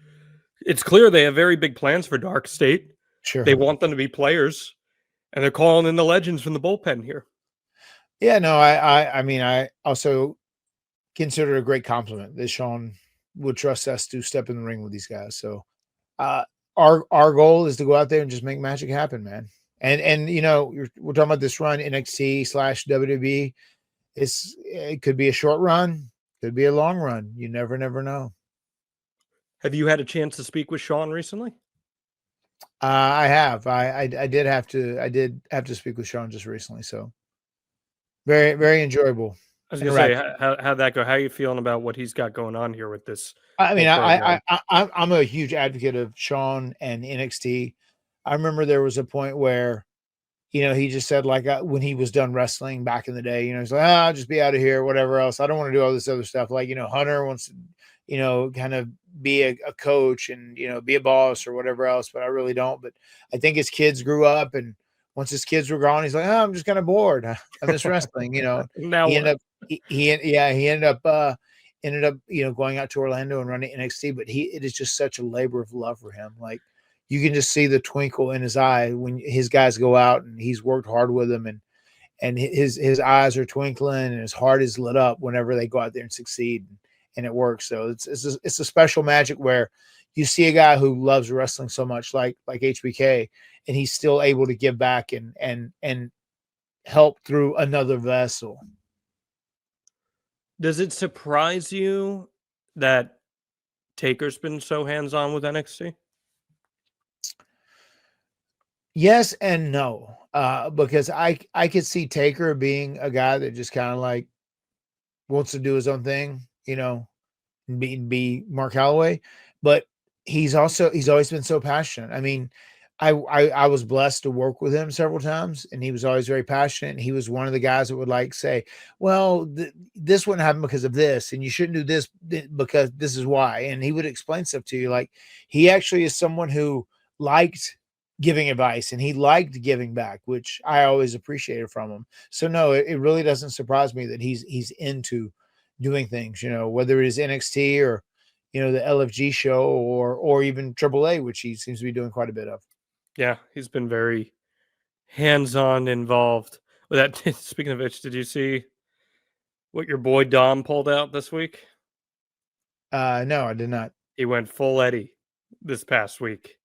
it's clear they have very big plans for Dark State.
Sure.
They want them to be players, and they're calling in the legends from the bullpen here.
Yeah. No. I mean, I also consider it a great compliment that Sean would trust us to step in the ring with these guys. So uh our goal is to go out there and just make magic happen, man. And we're talking about this run NXT / WWE. It could be a short run, could be a long run. You never know.
Have you had a chance to speak with Shawn recently?
I have. I did have to speak with Sean just recently. So very enjoyable
I was gonna say,
interaction.
how'd that go? How are you feeling about what he's got going on here with this
I mean,
whole program?
I'm a huge advocate of Sean and NXT. I remember there was a point where, he just said like when he was done wrestling back in the day, he's like, I'll just be out of here, whatever else. I don't want to do all this other stuff. Like, Hunter wants to, kind of be a coach and, be a boss or whatever else, but I really don't. But I think his kids grew up and Once his kids were gone, he's like, oh, I'm just kind of bored. I miss wrestling.
Now
He
what?
ended up, he ended up, going out to Orlando and running NXT, but it is just such a labor of love for him. Like, you can just see the twinkle in his eye when his guys go out and he's worked hard with them, and his eyes are twinkling and his heart is lit up whenever they go out there and succeed, and it works. So it's a special magic where you see a guy who loves wrestling so much, like HBK, and he's still able to give back and help through another vessel.
Does it surprise you that Taker's been so hands-on with NXT?
Yes and no, because I could see Taker being a guy that just kind of like wants to do his own thing, and be Mark Calloway, but he's always been so passionate. I mean, I was blessed to work with him several times, and he was always very passionate. And he was one of the guys that would like say, "Well, this wouldn't happen because of this, and you shouldn't do this because this is why." And he would explain stuff to you. Like, he actually is someone who liked giving advice and he liked giving back, which I always appreciated from him. So no, it really doesn't surprise me that he's into doing things, whether it is NXT or the LFG show or even AAA, which he seems to be doing quite a bit of.
Yeah, he's been very hands-on involved with that. Speaking of which, did you see what your boy Dom pulled out this week?
No, I did not.
He went full Eddie this past week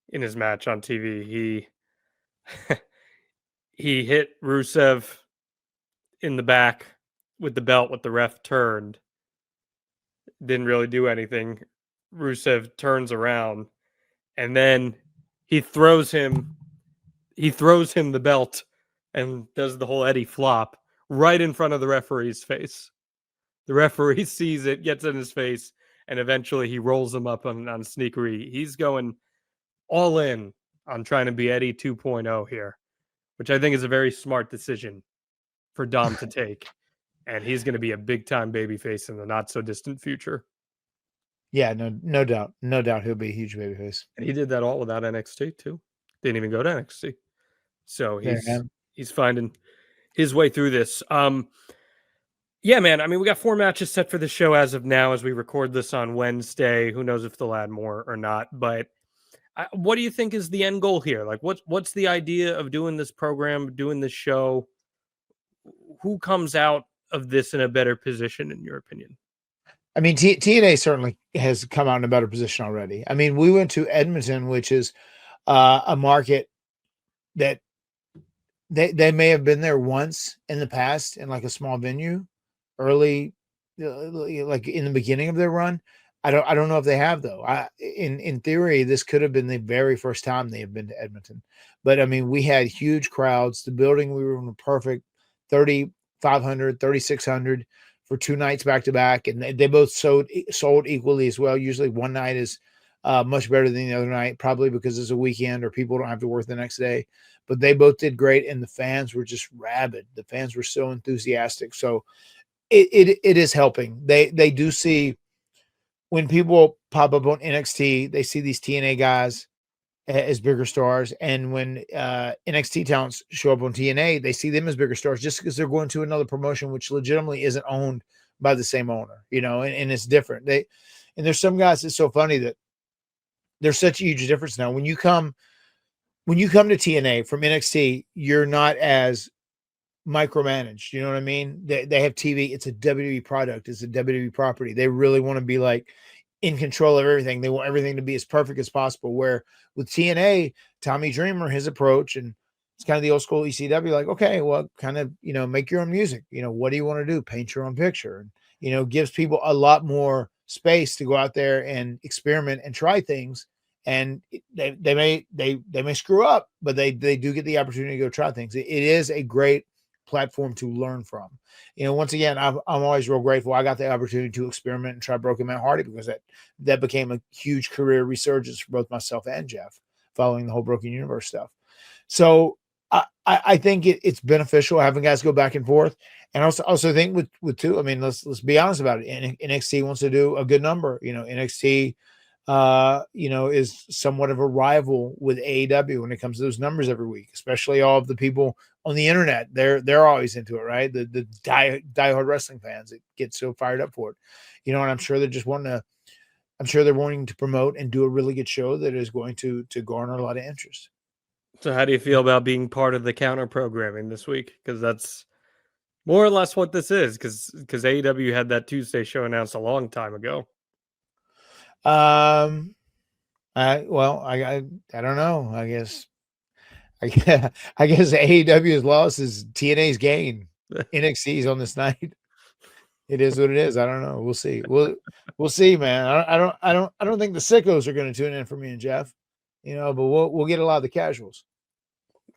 in his match on TV. He hit Rusev in the back with the belt with the ref turned. Didn't really do anything. Rusev turns around and then he throws him the belt and does the whole Eddie flop right in front of the referee's face. The referee sees it, gets in his face, and eventually he rolls him up on sneakery. He's going all in on trying to be Eddie 2.0 here, which I think is a very smart decision for Dom to take. And he's going to be a big-time babyface in the not-so-distant future.
Yeah, no doubt. No doubt he'll be a huge babyface.
And he did that all without NXT, too. Didn't even go to NXT. So he's finding his way through this. Yeah, man. I mean, we got 4 matches set for the show as of now as we record this on Wednesday. Who knows if they'll add more or not. But what do you think is the end goal here? Like, what's the idea of doing this program, doing this show? Who comes out of this in a better position, in your opinion?
I mean, TNA certainly has come out in a better position already. I mean, we went to Edmonton, which is a market that they may have been there once in the past in like a small venue early, like in the beginning of their run. I don't know if they have though. In theory, this could have been the very first time they have been to Edmonton. But I mean, we had huge crowds. The building, we were in a perfect 3,500, 3,600 for 2 nights back to back, and they both sold equally as well. Usually one night is much better than the other night, probably because it's a weekend or people don't have to work the next day. But they both did great, and the fans were just rabid. The fans were so enthusiastic. So it is helping. They do see when people pop up on NXT, they see these TNA guys as bigger stars, and when NXT talents show up on TNA, they see them as bigger stars just because they're going to another promotion which legitimately isn't owned by the same owner, and it's different. And there's some guys, it's so funny that there's such a huge difference now. When you come to TNA from NXT, you're not as micromanaged. You know what I mean? They have TV. It's a WWE product. It's a WWE property. They really want to be like in control of everything. They want everything to be as perfect as possible. Where with TNA, Tommy Dreamer, his approach, and it's kind of the old school ECW, like, okay, well, kind of, make your own music. What do you want to do? Paint your own picture. And, gives people a lot more space to go out there and experiment and try things. And they may screw up, but they do get the opportunity to go try things. It is a great platform to learn from. Once again, I'm always real grateful. I got the opportunity to experiment and try Broken Man Hardy because that became a huge career resurgence for both myself and Jeff following the whole Broken Universe stuff. So I think it's beneficial having guys go back and forth. And also think with two, I mean, let's be honest about it. NXT wants to do a good number. NXT is somewhat of a rival with AEW when it comes to those numbers every week, especially all of the people on the internet. They're always into it, right? The diehard wrestling fans that get so fired up for it, and I'm sure they're just wanting to. I'm sure they're wanting to promote and do a really good show that is going to garner a lot of interest.
So how do you feel about being part of the counter programming this week? Because that's more or less what this is. Because AEW had that Tuesday show announced a long time ago.
I don't know. I guess AEW's loss is TNA's gain. NXT's on this night. It is what it is. I don't know. We'll see. We'll see, man. I don't think the sickos are going to tune in for me and Jeff, but we'll get a lot of the casuals.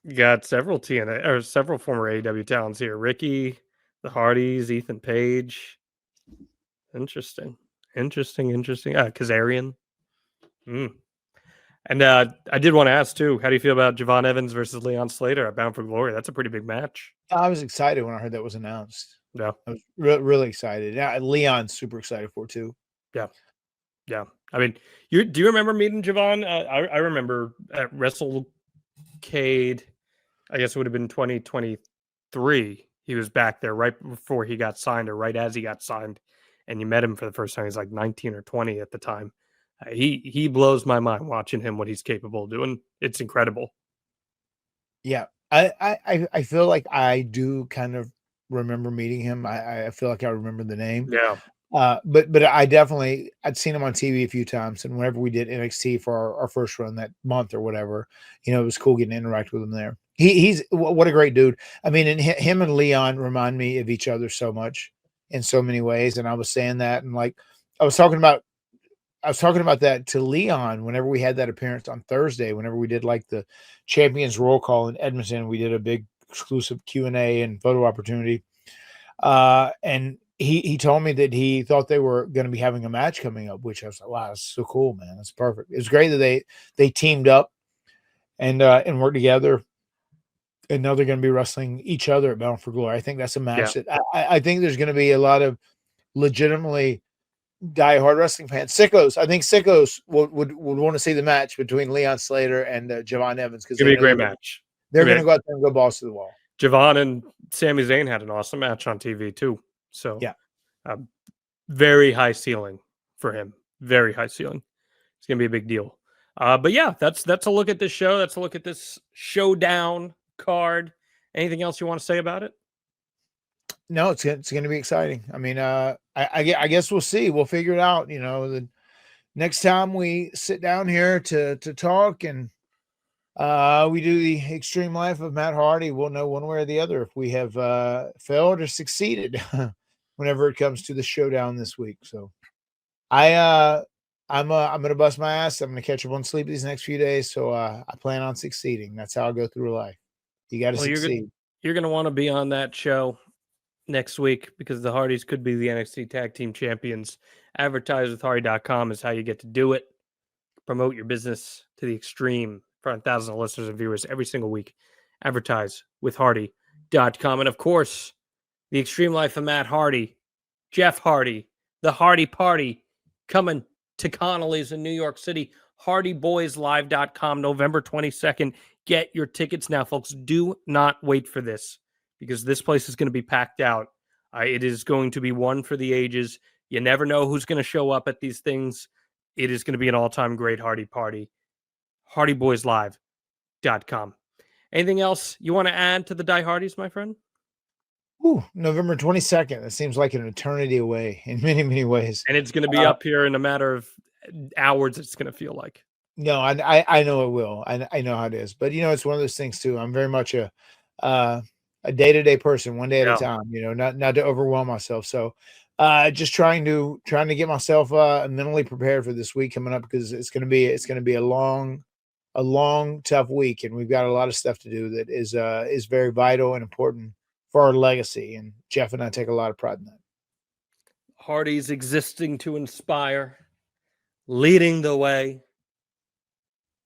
You got several TNA or several former AEW talents here. Ricky, the Hardys, Ethan Page. Interesting. Kazarian. And I did want to ask too, how do you feel about Javon Evans versus Leon Slater at Bound for Glory? That's a pretty big match.
I was excited when I heard that was announced.
Yeah,
I was really excited. Yeah, Leon's super excited for it too.
Yeah. I mean, do you remember meeting Javon? I remember at WrestleCade. I guess it would have been 2023. He was back there right before he got signed, or right as he got signed, and you met him for the first time. He's like 19 or 20 at the time. He blows my mind watching him, what he's capable of doing. It's incredible.
Yeah, I feel like I do kind of remember meeting him. I feel like I remember the name.
Yeah.
But I'd seen him on TV a few times, and whenever we did NXT for our first run that month or whatever, it was cool getting to interact with him there. He's what a great dude. I mean, and him and Leon remind me of each other so much in so many ways. And I was saying that, and like I was talking about that to Leon whenever we had that appearance on Thursday, whenever we did like the Champions Roll Call in Edmonton. We did a big exclusive Q&A and photo opportunity. And he told me that he thought they were going to be having a match coming up, which I was like, wow, that's so cool, man. That's perfect. It's great that they teamed up and worked together. And now they're going to be wrestling each other at Bound for Glory. I think that's a match that I think there's going to be a lot of legitimately diehard wrestling fans. Sickos. I think sickos would want to see the match between Leon Slater and Javon Evans, because
it's gonna be a great match.
They're going to go out there and go balls to the wall.
Javon and Sami Zayn had an awesome match on TV too. So
yeah,
very high ceiling for him. Very high ceiling. It's gonna be a big deal. But yeah, that's a look at this show. That's a look at this showdown card. Anything else you want to say about it?
No, it's going to be exciting. I mean, I guess we'll see. We'll figure it out. The next time we sit down here to talk and we do the extreme life of Matt Hardy, we'll know one way or the other if we have failed or succeeded whenever it comes to the showdown this week. So I'm going to bust my ass. I'm going to catch up on sleep these next few days. So I plan on succeeding. That's how I go through life. You got to succeed.
You're going to want to be on that show next week, because the Hardys could be the NXT Tag Team Champions. Advertise with Hardy.com is how you get to do it. Promote your business to the extreme in front of thousands of listeners and viewers every single week. Advertise with Hardy.com. And of course, the extreme life of Matt Hardy, Jeff Hardy, the Hardy Party, coming to Connolly's in New York City. HardyBoysLive.com, November 22nd. Get your tickets now, folks. Do not wait for this, because this place is going to be packed out. It is going to be one for the ages. You never know who's going to show up at these things. It is going to be an all-time great Hardy party. HardyBoysLive.com. Anything else you want to add to the Die Hardys, my friend?
Ooh, November 22nd. It seems like an eternity away in many, many ways.
And it's going to be up here in a matter of hours, it's going to feel like.
No, I know it will. I know how it is. But, it's one of those things, too. I'm very much a day-to-day person, one day at a time, not to overwhelm myself. So just trying to get myself mentally prepared for this week coming up, because it's going to be a long, tough week. And we've got a lot of stuff to do that is very vital and important for our legacy. And Jeff and I take a lot of pride in that.
Hardy's existing to inspire, leading the way.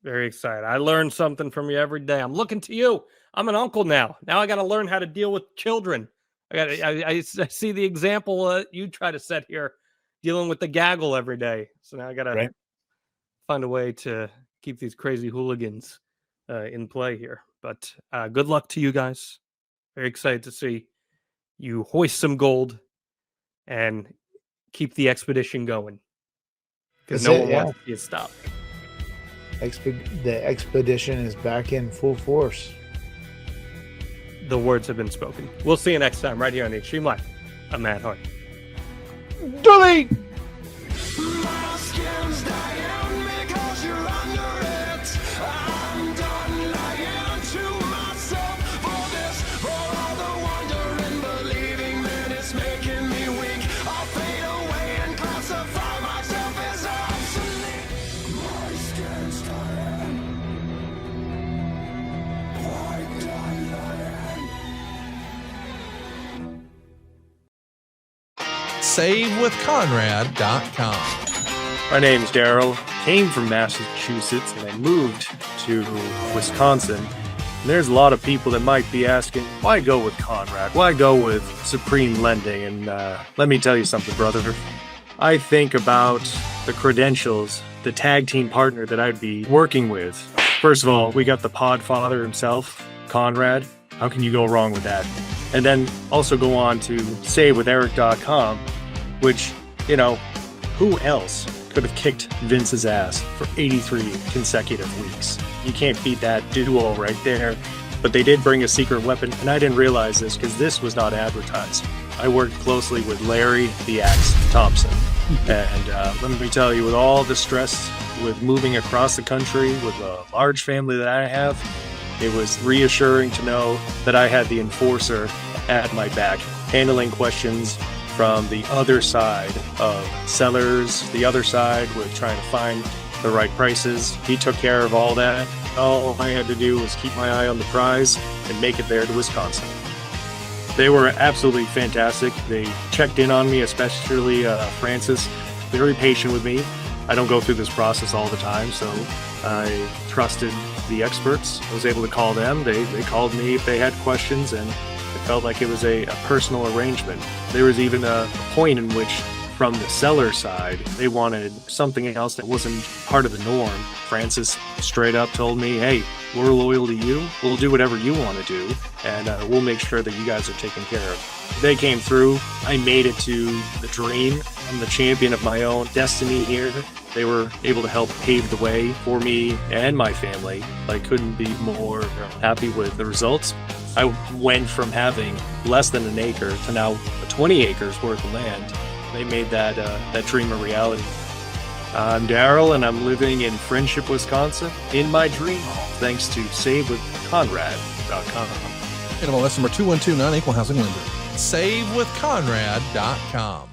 Very excited. I learn something from you every day. I'm looking to you. I'm an uncle now. Now I got to learn how to deal with children. I see the example you try to set here, dealing with the gaggle every day. So now I got to find a way to keep these crazy hooligans in play here. But good luck to you guys. Very excited to see you hoist some gold and keep the expedition going. Because no one wants to see it stop.
The expedition is back in full force.
The words have been spoken. We'll see you next time right here on the Extreme Life. I'm Matt Hardy.
Delete!
My skin's dying because you're under it. I'm done lying to myself for this. For all the wonder and believing that it's making me weak. I'll fade away and classify myself as obsolete. My skin's dying. I'm done lying.
SaveWithConrad.com.
My name's Daryl. Came from Massachusetts and I moved to Wisconsin. And there's a lot of people that might be asking, why go with Conrad? Why go with Supreme Lending? And let me tell you something, brother. I think about the credentials, the tag team partner that I'd be working with. First of all, we got the podfather himself, Conrad. How can you go wrong with that? And then also go on to SaveWithEric.com, which, you know, who else could have kicked Vince's ass for 83 consecutive weeks? You can't beat that duo right there. But they did bring a secret weapon, and I didn't realize this because this was not advertised. I worked closely with Larry the Axe Thompson. And let me tell you, with all the stress with moving across the country with a large family that I have, it was reassuring to know that I had the enforcer at my back, handling questions from the other side of sellers, the other side with trying to find the right prices. He took care of all that. All I had to do was keep my eye on the prize and make it there to Wisconsin. They were absolutely fantastic. They checked in on me, especially Francis, very patient with me. I don't go through this process all the time, so I trusted the experts. I was able to call them. They called me if they had questions, and it felt like it was a personal arrangement. There was even a point in which, from the seller side, they wanted something else that wasn't part of the norm. Francis straight up told me, hey, we're loyal to you. We'll do whatever you want to do, and we'll make sure that you guys are taken care of. They came through. I made it to the dream. I'm the champion of my own destiny here. They were able to help pave the way for me and my family. I couldn't be more happy with the results. I went from having less than an acre to now 20 acres worth of land. They made that dream a reality. I'm Daryl, and I'm living in Friendship, Wisconsin, in my dream home, thanks to SaveWithConrad.com.
NMLS number 21298, Equal Housing Lender. SaveWithConrad.com.